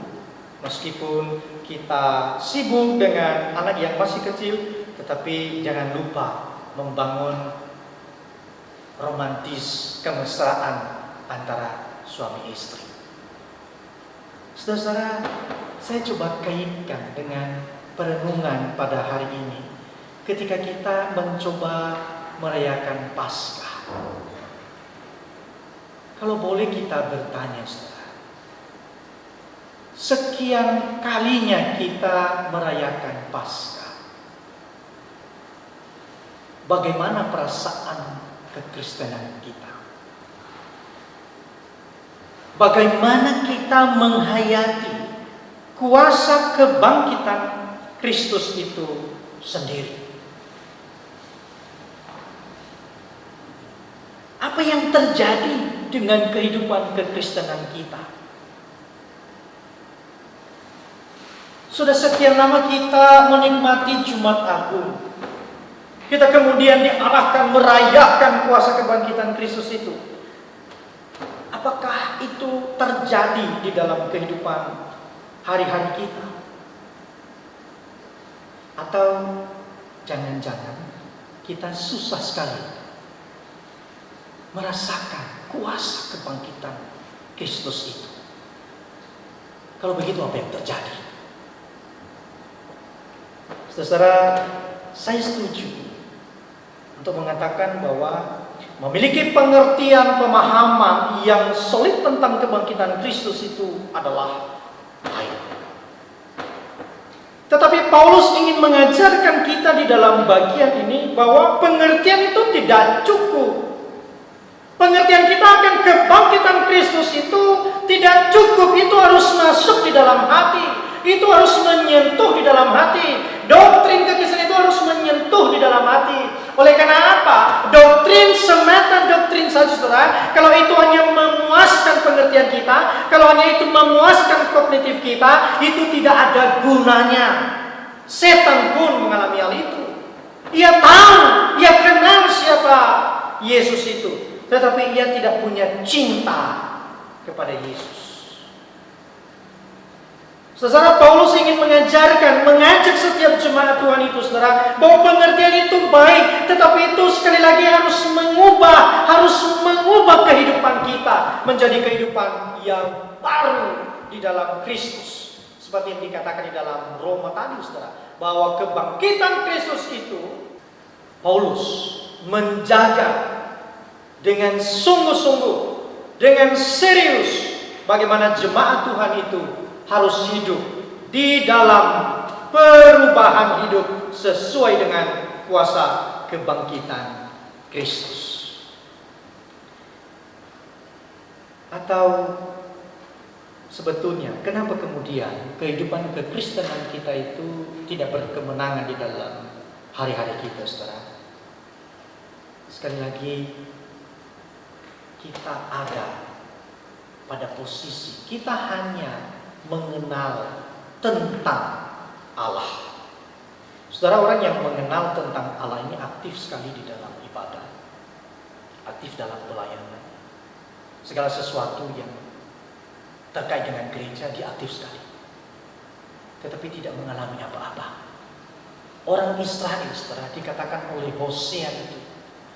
meskipun kita sibuk dengan anak yang masih kecil, tetapi jangan lupa membangun romantis kemesraan antara suami istri. Saudara, saya coba kaitkan dengan perenungan pada hari ini ketika kita mencoba merayakan Paskah. Kalau boleh kita bertanya, saudara, sekian kalinya kita merayakan Paskah, bagaimana perasaan kekristenan kita? Bagaimana kita menghayati kuasa kebangkitan Kristus itu sendiri? Apa yang terjadi dengan kehidupan kekristenan kita? Sudah sekian lama kita menikmati Jumat Agung. Kita kemudian diarahkan merayakan kuasa kebangkitan Kristus itu. Apakah itu terjadi di dalam kehidupan hari-hari kita? Atau jangan-jangan kita susah sekali merasakan kuasa kebangkitan Kristus itu? Kalau begitu, apa yang terjadi? Saudara, saya setuju untuk mengatakan bahwa memiliki pengertian pemahaman yang solid tentang kebangkitan Kristus itu adalah baik. Tetapi Paulus ingin mengajarkan kita di dalam bagian ini bahwa pengertian itu tidak cukup. Pengertian kita akan kebangkitan Kristus itu tidak cukup, itu harus masuk di dalam hati, itu harus menyentuh di dalam hati. Doktrin kekristenan itu harus menyentuh di dalam hati. Oleh karena apa? Doktrin semata doktrin saja, saudara, kalau itu hanya memuaskan pengertian kita, kalau hanya itu memuaskan kognitif kita, itu tidak ada gunanya. Setan pun mengalami hal itu. Ia tahu, ia kenal siapa Yesus itu, tetapi ia tidak punya cinta kepada Yesus. Saudara, Paulus ingin mengajak setiap jemaat Tuhan itu, saudara, bahwa pengertian itu baik, tetapi itu sekali lagi harus mengubah kehidupan kita menjadi kehidupan yang baru di dalam Kristus. Seperti yang dikatakan di dalam Roma tadi, saudara, bahwa kebangkitan Kristus itu Paulus menjaga dengan sungguh-sungguh, dengan serius, bagaimana jemaat Tuhan itu harus hidup di dalam perubahan hidup sesuai dengan kuasa kebangkitan Kristus. Atau sebetulnya kenapa kemudian kehidupan kekristenan kita itu tidak berkemenangan di dalam hari-hari kita, saudara? Sekali lagi, kita ada pada posisi kita hanya mengenal tentang Allah. Saudara, orang yang mengenal tentang Allah ini aktif sekali di dalam ibadah, aktif dalam pelayanan. Segala sesuatu yang terkait dengan gereja dia aktif sekali, tetapi tidak mengalami apa-apa. Orang Israel, saudara, dikatakan oleh Hosea itu,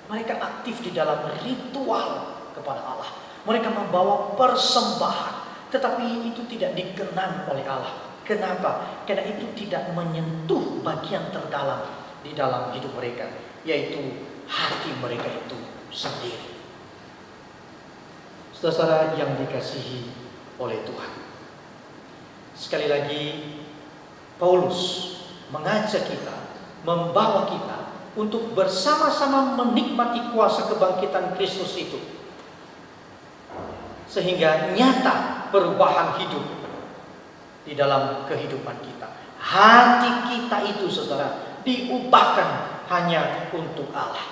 mereka aktif di dalam ritual kepada Allah. Mereka membawa persembahan, tetapi itu tidak dikenang oleh Allah. Kenapa? Karena itu tidak menyentuh bagian terdalam di dalam hidup mereka, yaitu hati mereka itu sendiri. Saudara yang dikasihi oleh Tuhan, sekali lagi Paulus mengajak kita, membawa kita untuk bersama-sama menikmati kuasa kebangkitan Kristus itu, sehingga nyata perubahan hidup di dalam kehidupan kita. Hati kita itu, saudara, diubahkan hanya untuk Allah.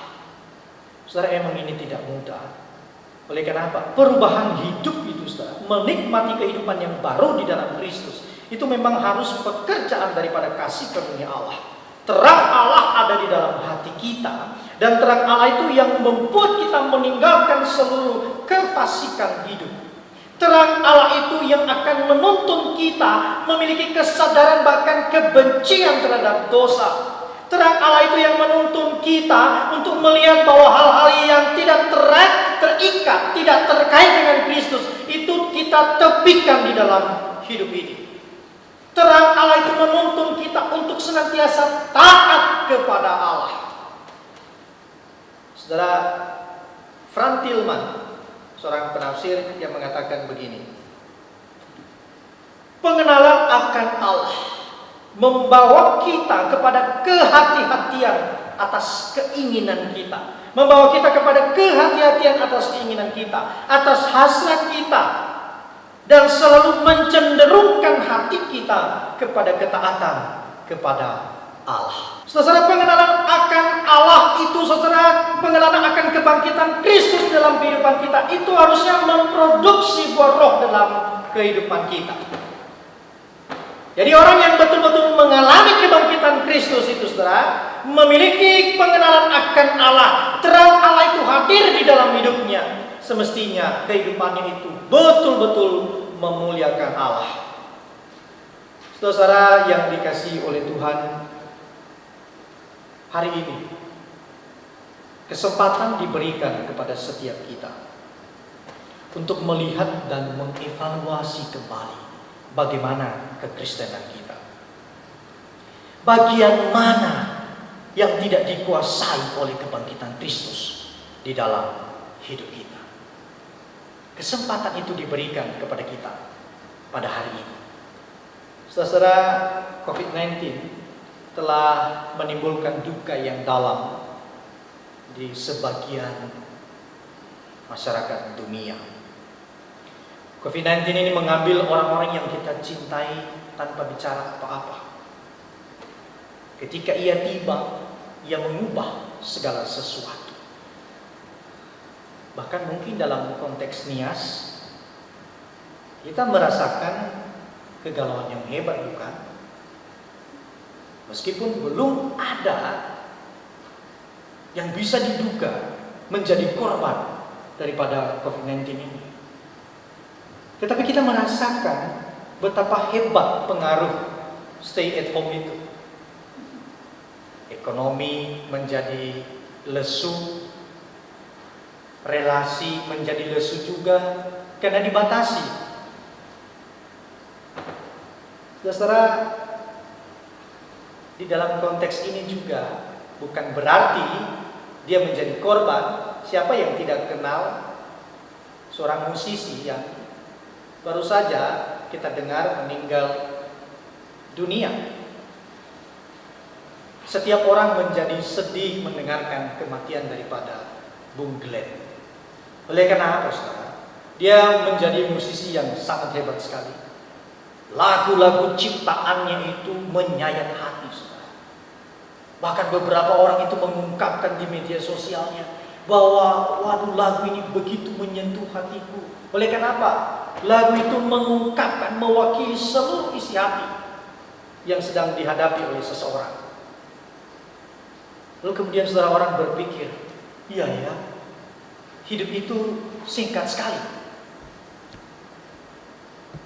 Saudara, emang ini tidak mudah. Oleh karena apa? Perubahan hidup itu, saudara, menikmati kehidupan yang baru di dalam Kristus, itu memang harus pekerjaan daripada kasih karunia Allah. Terang Allah ada di dalam hati kita, dan terang Allah itu yang membuat kita meninggalkan seluruh kefasikan hidup. Terang Allah itu yang akan menuntun kita memiliki kesadaran bahkan kebencian terhadap dosa. Terang Allah itu yang menuntun kita untuk melihat bahwa hal-hal yang tidak terikat, tidak terkait dengan Kristus, itu kita tepikan di dalam hidup ini. Terang Allah itu menuntun kita untuk senantiasa taat kepada Allah. Saudara, Franz Tilman, seorang penafsir, yang mengatakan begini: pengenalan akan Allah membawa kita kepada kehati-hatian atas keinginan kita, membawa kita kepada kehati-hatian atas keinginan kita, atas hasrat kita, dan selalu mencenderungkan hati kita kepada ketaatan kepada Allah. Saudara, pengenalan akan Allah itu, saudara, pengenalan akan kebangkitan Kristus dalam kehidupan kita, itu harusnya memproduksi buah roh dalam kehidupan kita. Jadi orang yang betul-betul mengalami kebangkitan Kristus itu, saudara, memiliki pengenalan akan Allah, terang Allah itu hadir di dalam hidupnya, semestinya kehidupannya itu betul-betul memuliakan Allah. Saudara yang dikasihi oleh Tuhan, hari ini kesempatan diberikan kepada setiap kita untuk melihat dan mengevaluasi kembali bagaimana kekristenan kita. Bagian mana yang tidak dikuasai oleh kebangkitan Kristus? di dalam hidup kita. Kesempatan itu diberikan kepada kita pada hari ini. Saudara, COVID-19 telah menimbulkan duka yang dalam di sebagian masyarakat dunia. COVID-19 ini mengambil orang-orang yang kita cintai tanpa bicara apa-apa. Ketika ia tiba, ia mengubah segala sesuatu. Bahkan mungkin dalam konteks Nias, kita merasakan kegalauan yang hebat, bukan? Meskipun belum ada yang bisa diduga menjadi korban daripada COVID-19 ini. Tetapi kita merasakan betapa hebat pengaruh stay at home itu. Ekonomi menjadi lesu, relasi menjadi lesu juga karena dibatasi. Saudara, di dalam konteks ini juga bukan berarti dia menjadi korban. Siapa yang tidak kenal seorang musisi yang baru saja kita dengar meninggal dunia? Setiap orang menjadi sedih mendengarkan kematian daripada Bung Glenn. Oleh karena apa, saudara? Dia menjadi musisi yang sangat hebat sekali. Lagu-lagu ciptaannya itu menyayat hati, saudara. Bahkan beberapa orang itu mengungkapkan di media sosialnya bahwa waduh, lagu ini begitu menyentuh hatiku. Oleh karena apa? Lagu itu mengungkapkan, mewakili seluruh isi hati yang sedang dihadapi oleh seseorang. Lalu kemudian saudara, orang berpikir, iya ya, hidup itu singkat sekali.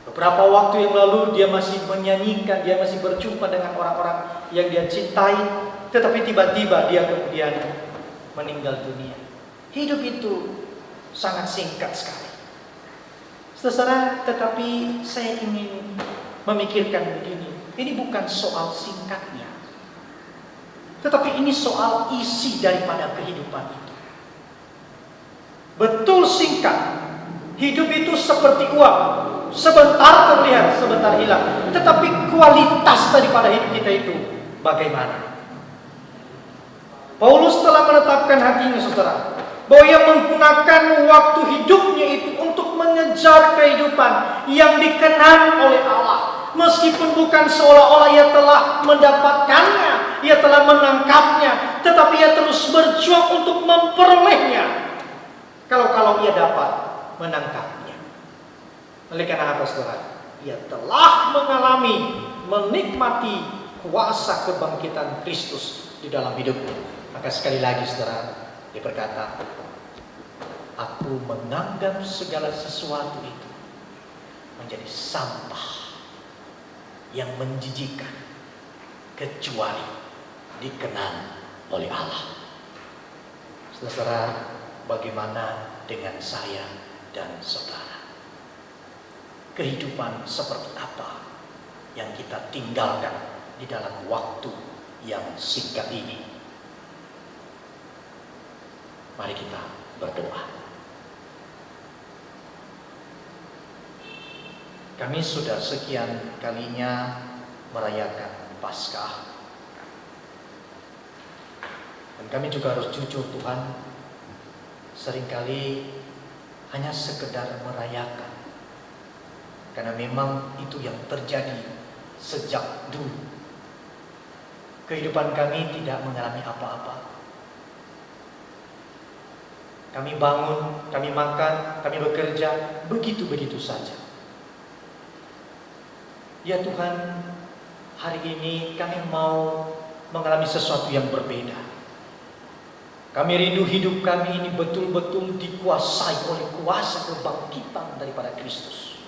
Beberapa waktu yang lalu dia masih menyanyikan, dia masih berjumpa dengan orang-orang yang dia cintai, tetapi tiba-tiba dia kemudian meninggal dunia. Hidup itu sangat singkat sekali. Saudara, tetapi saya ingin memikirkan begini, ini bukan soal singkatnya, tetapi ini soal isi daripada kehidupan itu. Betul singkat, hidup itu seperti uang, sebentar terlihat, sebentar hilang. Tetapi kualitas daripada hidup kita itu bagaimana? Paulus telah menetapkan hatinya, saudara, bahwa ia menggunakan waktu hidupnya itu untuk mengejar kehidupan yang dikenan oleh Allah. Meskipun bukan seolah-olah ia telah mendapatkannya, ia telah menangkapnya, tetapi ia terus berjuang untuk memperolehnya. Kalau ia dapat menangkapnya. Oleh karena apa, saudara? Ia telah mengalami, menikmati kuasa kebangkitan Kristus di dalam hidupnya. Maka sekali lagi, saudara, dia berkata, aku menganggap segala sesuatu itu menjadi sampah yang menjijikkan kecuali dikenal oleh Allah. Saudara, bagaimana dengan saya dan saudara? Kehidupan seperti apa yang kita tinggalkan di dalam waktu yang singkat ini? Mari kita berdoa. Kami sudah sekian kalinya merayakan Paskah. Dan kami juga harus jujur, Tuhan, seringkali hanya sekedar merayakan. Karena memang itu yang terjadi sejak dulu. Kehidupan kami tidak mengalami apa-apa. Kami bangun, kami makan, kami bekerja, begitu-begitu saja. Ya Tuhan, hari ini kami mau mengalami sesuatu yang berbeda. Kami rindu hidup kami ini betul-betul dikuasai oleh kuasa kebangkitan daripada Kristus,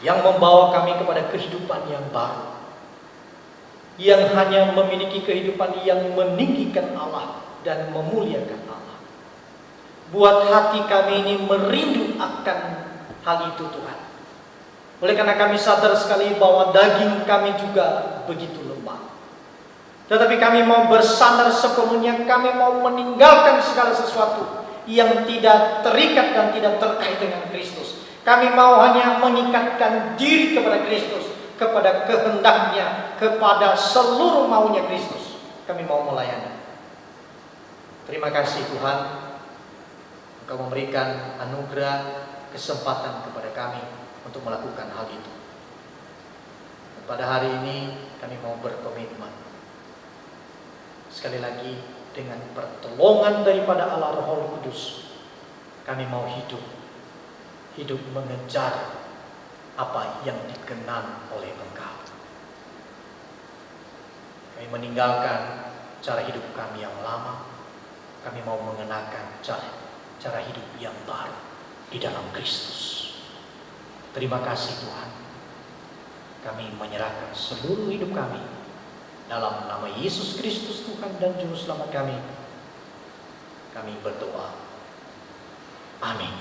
yang membawa kami kepada kehidupan yang baru, yang hanya memiliki kehidupan yang meninggikan Allah dan memuliakan Allah. Buat hati kami ini merindu akan hal itu, Tuhan. Oleh karena kami sadar sekali bahwa daging kami juga begitu lemah. Tetapi kami mau bersandar sepenuhnya, kami mau meninggalkan segala sesuatu yang tidak terikat dan tidak terkait dengan Kristus. Kami mau hanya mengikatkan diri kepada Kristus, kepada kehendaknya, kepada seluruh maunya Kristus. Kami mau melayani. Terima kasih Tuhan, Engkau memberikan anugerah, kesempatan kepada kami untuk melakukan hal itu. Dan pada hari ini kami mau berkomitmen, sekali lagi dengan pertolongan daripada Allah Roh Kudus, kami mau hidup mengejar apa yang dikenal oleh Engkau. Kami meninggalkan cara hidup kami yang lama. Kami mau mengenakan cara hidup yang baru di dalam Kristus. Terima kasih Tuhan. Kami menyerahkan seluruh hidup kami dalam nama Yesus Kristus Tuhan dan Juru Selamat kami. Kami berdoa. Amin.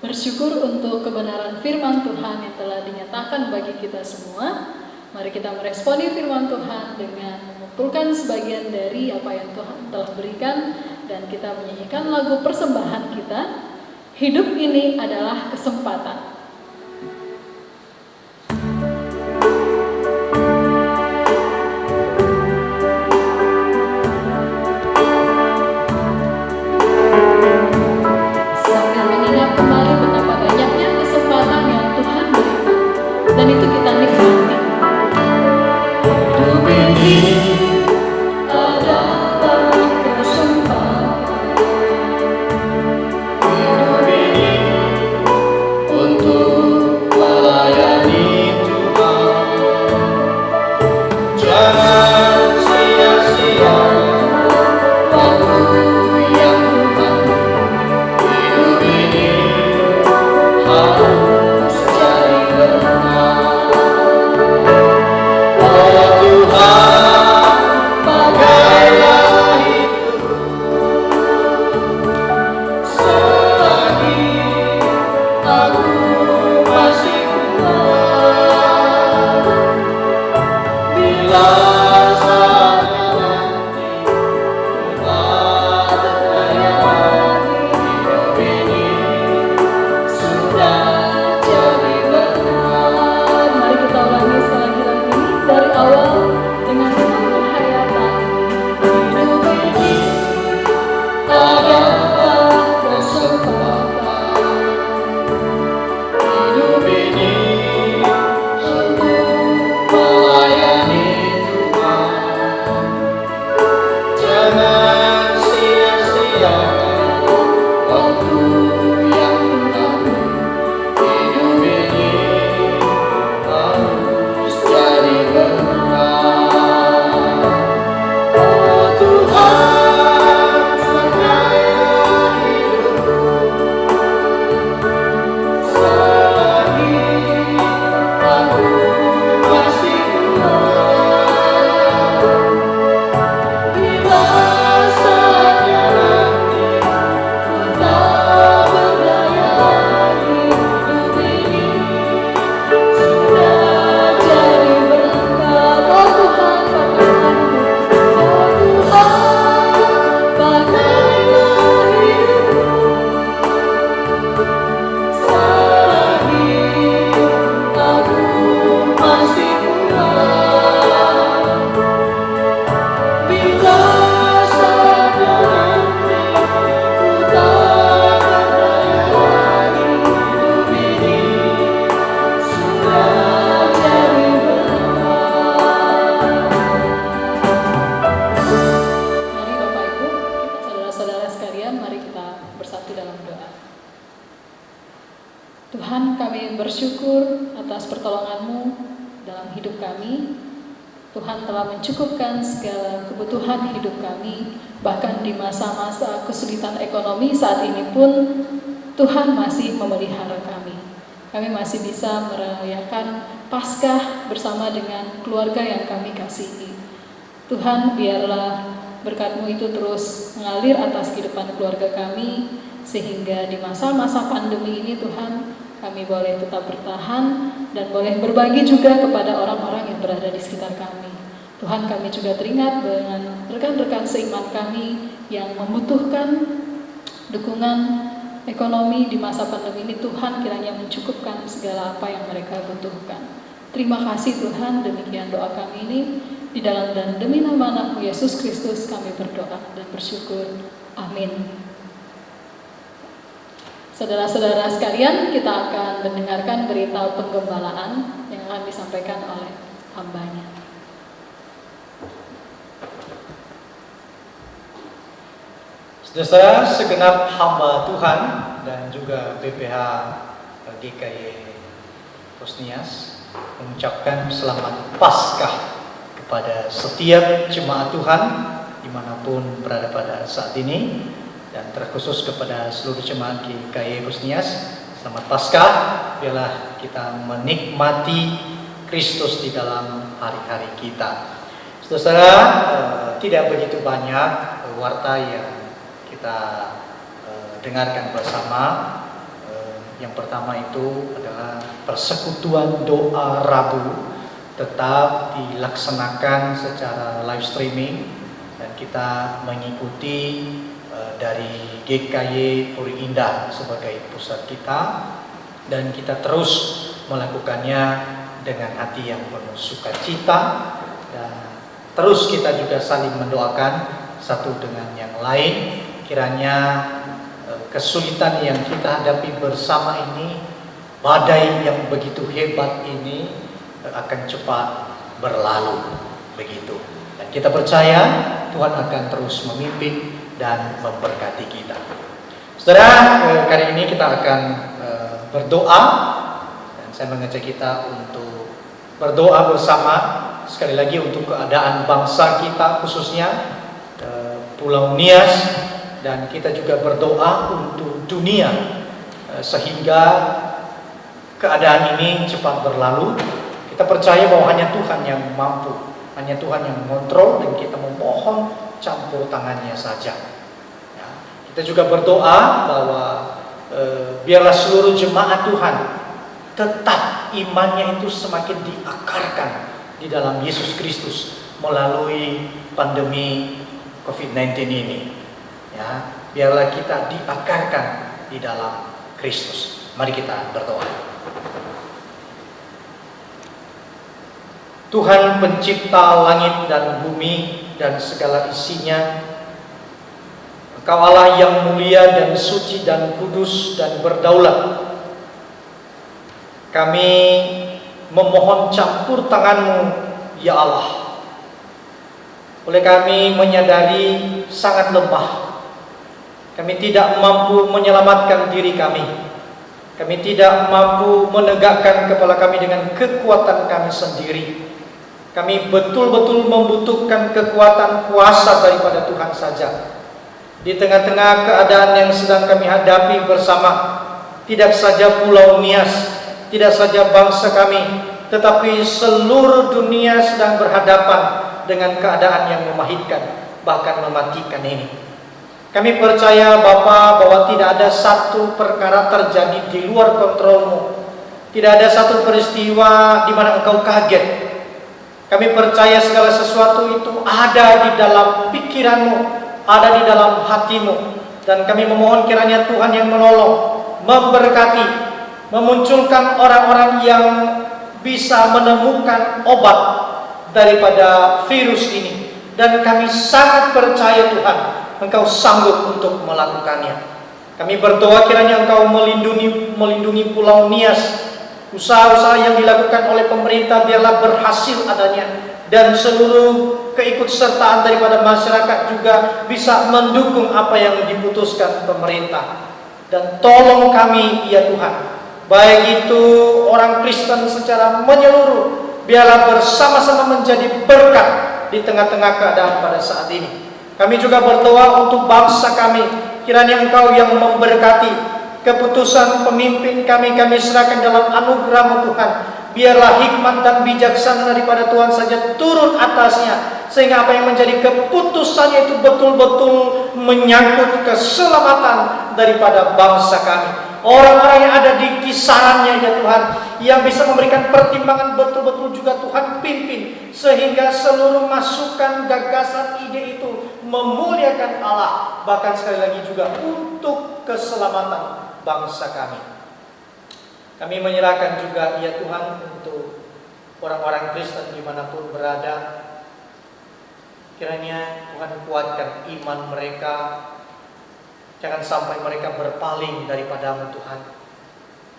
Bersyukur untuk kebenaran firman Tuhan yang telah dinyatakan bagi kita semua. Mari kita meresponi firman Tuhan dengan mengumpulkan sebagian dari apa yang Tuhan telah berikan, dan kita menyanyikan lagu persembahan kita, Hidup Ini Adalah Kesempatan. Sambil mengingat kembali betapa banyaknya kesempatan yang Tuhan berikan, dan itu kita nikmati. Hidup ini adalah kesempatan. Hidup ini untuk melayani Tuhan. Jangan sia-siakan waktu yang Tuhan. Hidup ini harus jadi berkah. Oh Tuhan, pakailah hidupku selagi aku masih kuat. Bila saatnya nanti ku tak berdaya lagi, hidup ini sudah jadi berkah. Mari kita ulangi sekali lagi dari awal dengan penuh penghayatan. Hidup ini adalah kesempatan. Hidup ini untuk melayani Tuhan. Jangan sia-siakan waktu yang Tuhan. Hidup ini harus jadi berkah. Oh Tuhan, pakailah hidupku selagi aku masih kuat. Bila saatnya nanti ku tak berdaya lagi, hidup ini sudah jadi berkah. Oh Tuhan, pakailah hidupku. Oh Tuhan, pakailah hidupku selagi aku masih kuat. Bila saatnya nanti ku tak berdaya lagi, hidup ini sudah jadi berkah. Mari Bapak Ibu, saudara-saudara sekalian, mari kita bersatu dalam doa. Tuhan, kami bersyukur atas pertolongan-Mu dalam hidup kami. Tuhan telah mencukupkan segala kebutuhan hidup kami, bahkan di masa-masa kesulitan ekonomi saat ini pun Tuhan masih memelihara kami. Kami masih bisa merayakan Paskah bersama dengan keluarga yang kami kasihi. Tuhan, biarlah berkat-Mu itu terus mengalir atas kehidupan keluarga kami, sehingga di masa-masa pandemi ini Tuhan, kami kami boleh tetap bertahan dan boleh berbagi juga kepada orang-orang yang berada di sekitar kami. Tuhan, kami juga teringat dengan rekan-rekan seiman kami yang membutuhkan dukungan ekonomi di masa pandemi ini. Tuhan kiranya mencukupkan segala apa yang mereka butuhkan. Terima kasih Tuhan, demikian doa kami ini. Di dalam dan demi nama Anakmu Yesus Kristus kami berdoa dan bersyukur. Amin. Saudara-saudara sekalian, kita akan mendengarkan berita penggembalaan yang akan disampaikan oleh hambanya. Saudara, segenap hamba Tuhan dan juga PPH GKY Bosnias mengucapkan selamat Paskah kepada setiap jemaat Tuhan dimanapun berada pada saat ini, dan terkhusus kepada seluruh jemaat GKY Bosnias. Selamat Paskah, biarlah kita menikmati Kristus di dalam hari-hari kita. Saudara, tidak begitu banyak warta yang kita dengarkan bersama. Yang pertama itu adalah persekutuan doa Rabu tetap dilaksanakan secara live streaming, dan kita mengikuti dari GKY Puri Indah sebagai pusat kita, dan kita terus melakukannya dengan hati yang penuh sukacita, dan terus kita juga saling mendoakan satu dengan yang lain. Kiranya kesulitan yang kita hadapi bersama ini, badai yang begitu hebat ini akan cepat berlalu begitu. Dan kita percaya Tuhan akan terus memimpin dan memberkati kita. Saudara, kali ini kita akan berdoa, dan saya mengajak kita untuk berdoa bersama sekali lagi untuk keadaan bangsa kita, khususnya Pulau Nias, dan kita juga berdoa untuk dunia sehingga keadaan ini cepat berlalu. Kita percaya bahwa hanya Tuhan yang mampu, hanya Tuhan yang mengontrol, dan kita memohon campur tangannya saja. Ya, kita juga berdoa bahwa biarlah seluruh jemaat Tuhan tetap imannya itu semakin diakarkan di dalam Yesus Kristus melalui pandemi COVID-19 ini. Ya, biarlah kita diakarkan di dalam Kristus. Mari kita berdoa. Tuhan pencipta langit dan bumi dan segala isinya, Engkau Allah yang mulia dan suci dan kudus dan berdaulat. Kami memohon campur tangan-Mu, ya Allah. Oleh kami menyadari sangat lemah. Kami tidak mampu menyelamatkan diri kami. Kami tidak mampu menegakkan kepala kami dengan kekuatan kami sendiri. Kami betul-betul membutuhkan kekuatan kuasa daripada Tuhan saja. Di tengah-tengah keadaan yang sedang kami hadapi bersama, tidak saja Pulau Nias, tidak saja bangsa kami, tetapi seluruh dunia sedang berhadapan dengan keadaan yang memahitkan, bahkan mematikan ini. Kami percaya Bapa bahwa tidak ada satu perkara terjadi di luar kontrol-Mu. Tidak ada satu peristiwa di mana Engkau kaget. Kami percaya segala sesuatu itu ada di dalam pikiran-Mu, ada di dalam hati-Mu. Dan kami memohon kiranya Tuhan yang menolong, memberkati, memunculkan orang-orang yang bisa menemukan obat daripada virus ini. Dan kami sangat percaya Tuhan, Engkau sanggup untuk melakukannya. Kami berdoa kiranya Engkau melindungi Pulau Nias. Usaha-usaha yang dilakukan oleh pemerintah biarlah berhasil adanya, dan seluruh keikutsertaan daripada masyarakat juga bisa mendukung apa yang diputuskan pemerintah. Dan tolong kami ya Tuhan, baik itu orang Kristen secara menyeluruh, biarlah bersama-sama menjadi berkat di tengah-tengah keadaan pada saat ini. Kami juga berdoa untuk bangsa kami, kiranya Engkau yang memberkati keputusan pemimpin kami serahkan dalam anugerah-Mu Tuhan. Biarlah hikmat dan bijaksana daripada Tuhan saja turun atasnya, sehingga apa yang menjadi keputusannya itu betul-betul menyangkut keselamatan daripada bangsa kami. orang-orang yang ada di kisarannya ya Tuhan, yang bisa memberikan pertimbangan betul-betul juga Tuhan pimpin, sehingga seluruh masukan, gagasan, ide itu memuliakan Allah, bahkan sekali lagi juga untuk keselamatan bangsa kami. Kami menyerahkan juga ya Tuhan untuk orang-orang Kristen dimanapun berada. Kiranya Tuhan kuatkan iman mereka, jangan sampai mereka berpaling daripada-Mu Tuhan,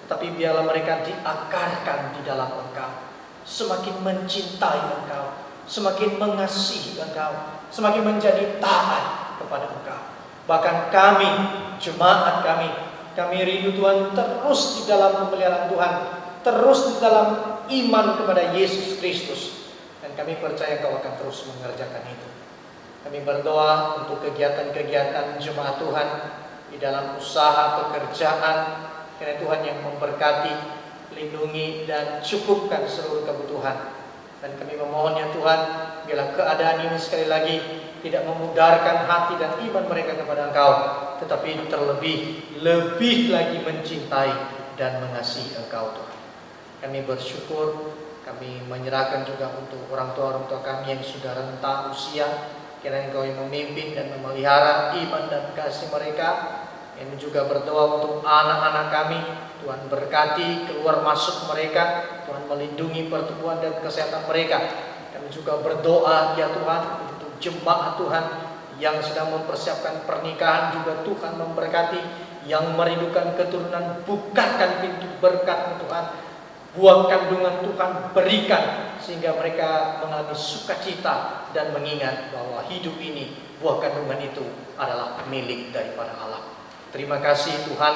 tetapi biarlah mereka diakarkan di dalam Engkau, semakin mencintai Engkau, semakin mengasihi Engkau, semakin menjadi taat kepada Engkau. Bahkan kami, jemaat kami rindu Tuhan terus di dalam pemeliharaan Tuhan, terus di dalam iman kepada Yesus Kristus. Dan kami percaya Kau akan terus mengerjakan itu. Kami berdoa untuk kegiatan-kegiatan jemaat Tuhan di dalam usaha pekerjaan. Kiranya Tuhan yang memberkati, lindungi dan cukupkan seluruh kebutuhan. Dan kami memohon ya Tuhan, bila keadaan ini sekali lagi tidak memudarkan hati dan iman mereka kepada Engkau, tetapi lebih lagi mencintai dan mengasihi Engkau Tuhan. Kami bersyukur, kami menyerahkan juga untuk orang tua kami yang sudah renta usia. Kiranya Engkau yang memimpin dan memelihara iman dan kasih mereka. Kami juga berdoa untuk anak-anak kami, Tuhan berkati keluar masuk mereka, Tuhan melindungi pertumbuhan dan kesehatan mereka. Kami juga berdoa ya Tuhan untuk jemaat Tuhan yang sedang mempersiapkan pernikahan, juga Tuhan memberkati, yang merindukan keturunan, bukakan pintu berkat Tuhan, buah kandungan Tuhan berikan, sehingga mereka mengalami sukacita dan mengingat bahwa hidup ini, buah kandungan itu adalah milik daripada Allah. Terima kasih Tuhan,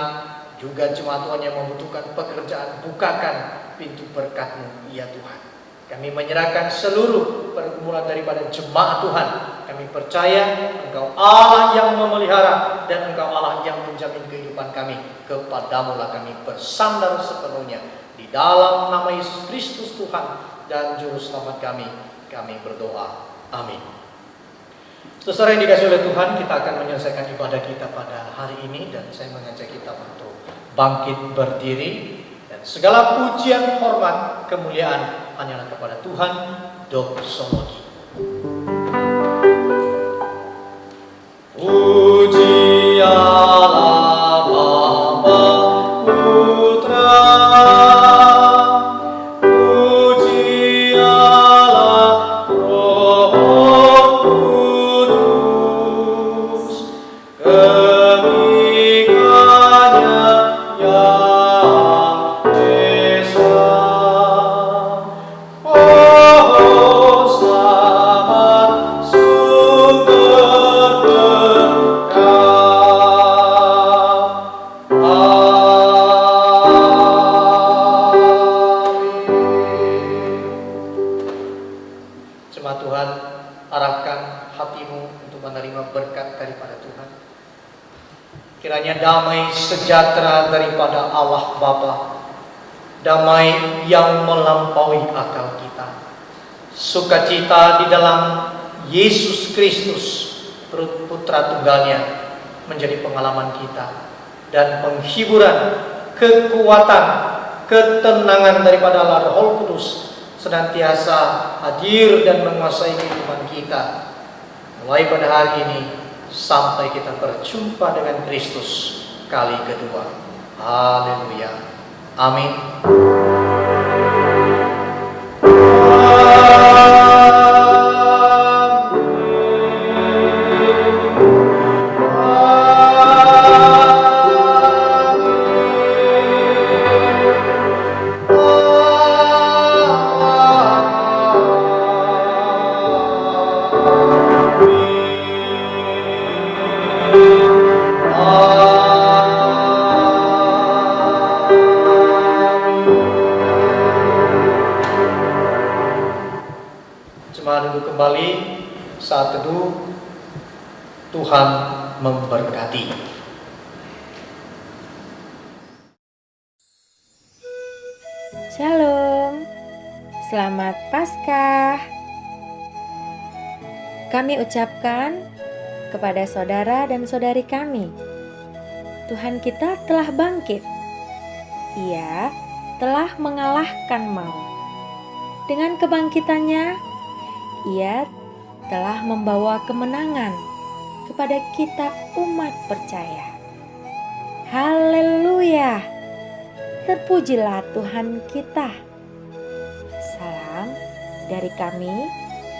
juga jemaat Tuhan yang membutuhkan pekerjaan, bukakan pintu berkat-Mu ya Tuhan. Kami menyerahkan seluruh pergumulan daripada jemaat Tuhan. Kami percaya Engkau Allah yang memelihara, dan Engkau Allah yang menjamin kehidupan kami. Kepadamu lah kami bersandar sepenuhnya. Di dalam nama Yesus Kristus Tuhan dan Juru Selamat kami berdoa. Amin. Saudara yang dikasihi oleh Tuhan, kita akan menyelesaikan ibadah kita pada hari ini, dan saya mengajak kita untuk bangkit berdiri, dan segala pujian, hormat, kemuliaan hanyalah kepada Tuhan Doksologi. Puji Allah Bapa, Putra, puji Allah Roh Kudus, ketiga-Nya yang esa. Oh selamat sumber berkah. Jemaat Tuhan, arahkan hatimu untuk menerima berkat daripada Tuhan. Kiranya damai sejahtera daripada Allah Bapa, damai yang melampaui akal kita, sukacita di dalam Yesus Kristus, Putra Tunggalnya, menjadi pengalaman kita, dan penghiburan, kekuatan, ketenangan daripada Allah Roh Kudus senantiasa hadir dan menguasai kehidupan kita, mulai pada hari ini sampai kita berjumpa dengan Kristus kali kedua. Haleluya. Amin. Jemaat duduk kembali. Saat teduh, Tuhan memberkati. Shalom, selamat Paskah. Kami ucapkan kepada saudara dan saudari kami, Tuhan kita telah bangkit. Ia telah mengalahkan maut. Dengan kebangkitannya, Ia telah membawa kemenangan kepada kita umat percaya. Haleluya! Terpujilah Tuhan kita. Salam dari kami,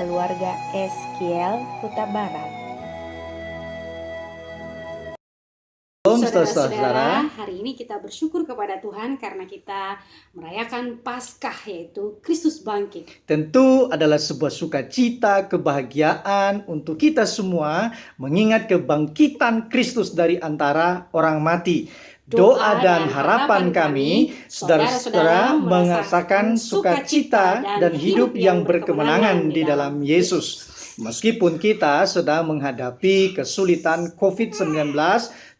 keluarga Eskiel Kuta Barat. Saudara-saudara, hari ini kita bersyukur kepada Tuhan karena kita merayakan Paskah, yaitu Kristus bangkit. Tentu adalah sebuah sukacita, kebahagiaan untuk kita semua mengingat kebangkitan Kristus dari antara orang mati. Doa dan harapan kami, saudara-saudara merasakan sukacita dan hidup yang berkemenangan di dalam Yesus. Meskipun kita sedang menghadapi kesulitan COVID-19,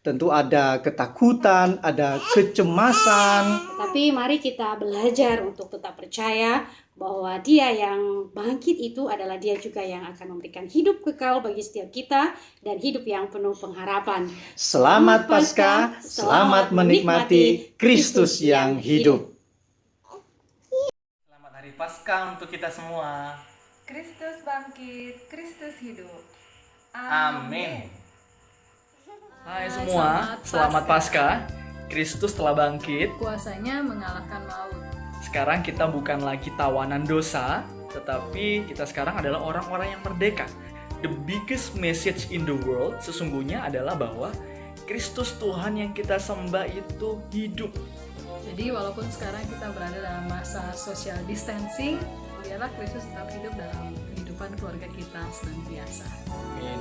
tentu ada ketakutan, ada kecemasan. Tapi mari kita belajar untuk tetap percaya bahwa Dia yang bangkit itu adalah Dia juga yang akan memberikan hidup kekal bagi setiap kita dan hidup yang penuh pengharapan. Selamat Paskah, selamat menikmati Kristus yang hidup. Selamat Hari Paskah untuk kita semua. Kristus bangkit, Kristus hidup. Amin. Hai semua, selamat Paskah. Kristus telah bangkit. Kuasanya mengalahkan maut. Sekarang kita bukan lagi tawanan dosa, tetapi kita sekarang adalah orang-orang yang merdeka. The biggest message in the world sesungguhnya adalah bahwa Kristus Tuhan yang kita sembah itu hidup. Jadi walaupun sekarang kita berada dalam masa social distancing, biarlah Kristus tetap hidup dalam kehidupan keluarga kita senantiasa.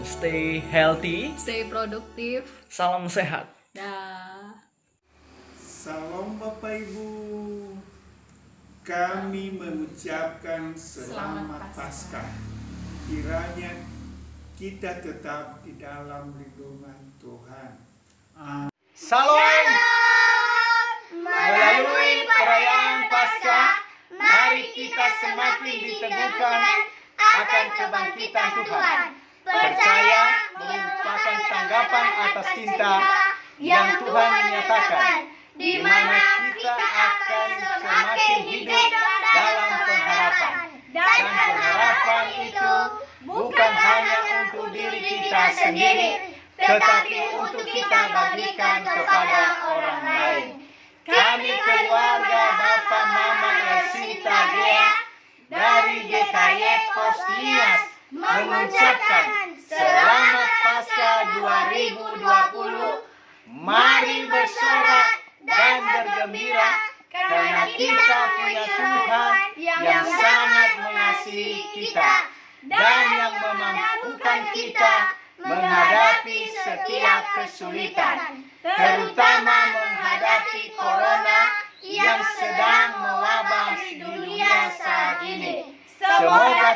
Stay healthy, Stay produktif. salam sehat. Dah. Salam Bapak Ibu. Kami mengucapkan selamat Paskah. Kiranya kita tetap di dalam lindungan Tuhan. Salam. Melalui perayaan Paskah, mari kita semakin diteguhkan akan kebangkitan Tuhan. Percaya merupakan tanggapan atas cinta yang Tuhan nyatakan, di mana kita akan semakin hidup dalam pengharapan. Dan pengharapan itu bukan hanya untuk diri kita sendiri, tetapi untuk kita bagikan kepada orang lain. Kami keluarga Bapak Mama Elsita Gea dari GKY Pos Nias mengucapkan selamat Paskah 2020. Mari bersorak dan bergembira karena kita punya Tuhan yang sangat mengasihi kita dan yang memampukan kita menghadapi setiap kesulitan, terutama menghadapi corona yang sedang mewabah di dunia saat ini. Semoga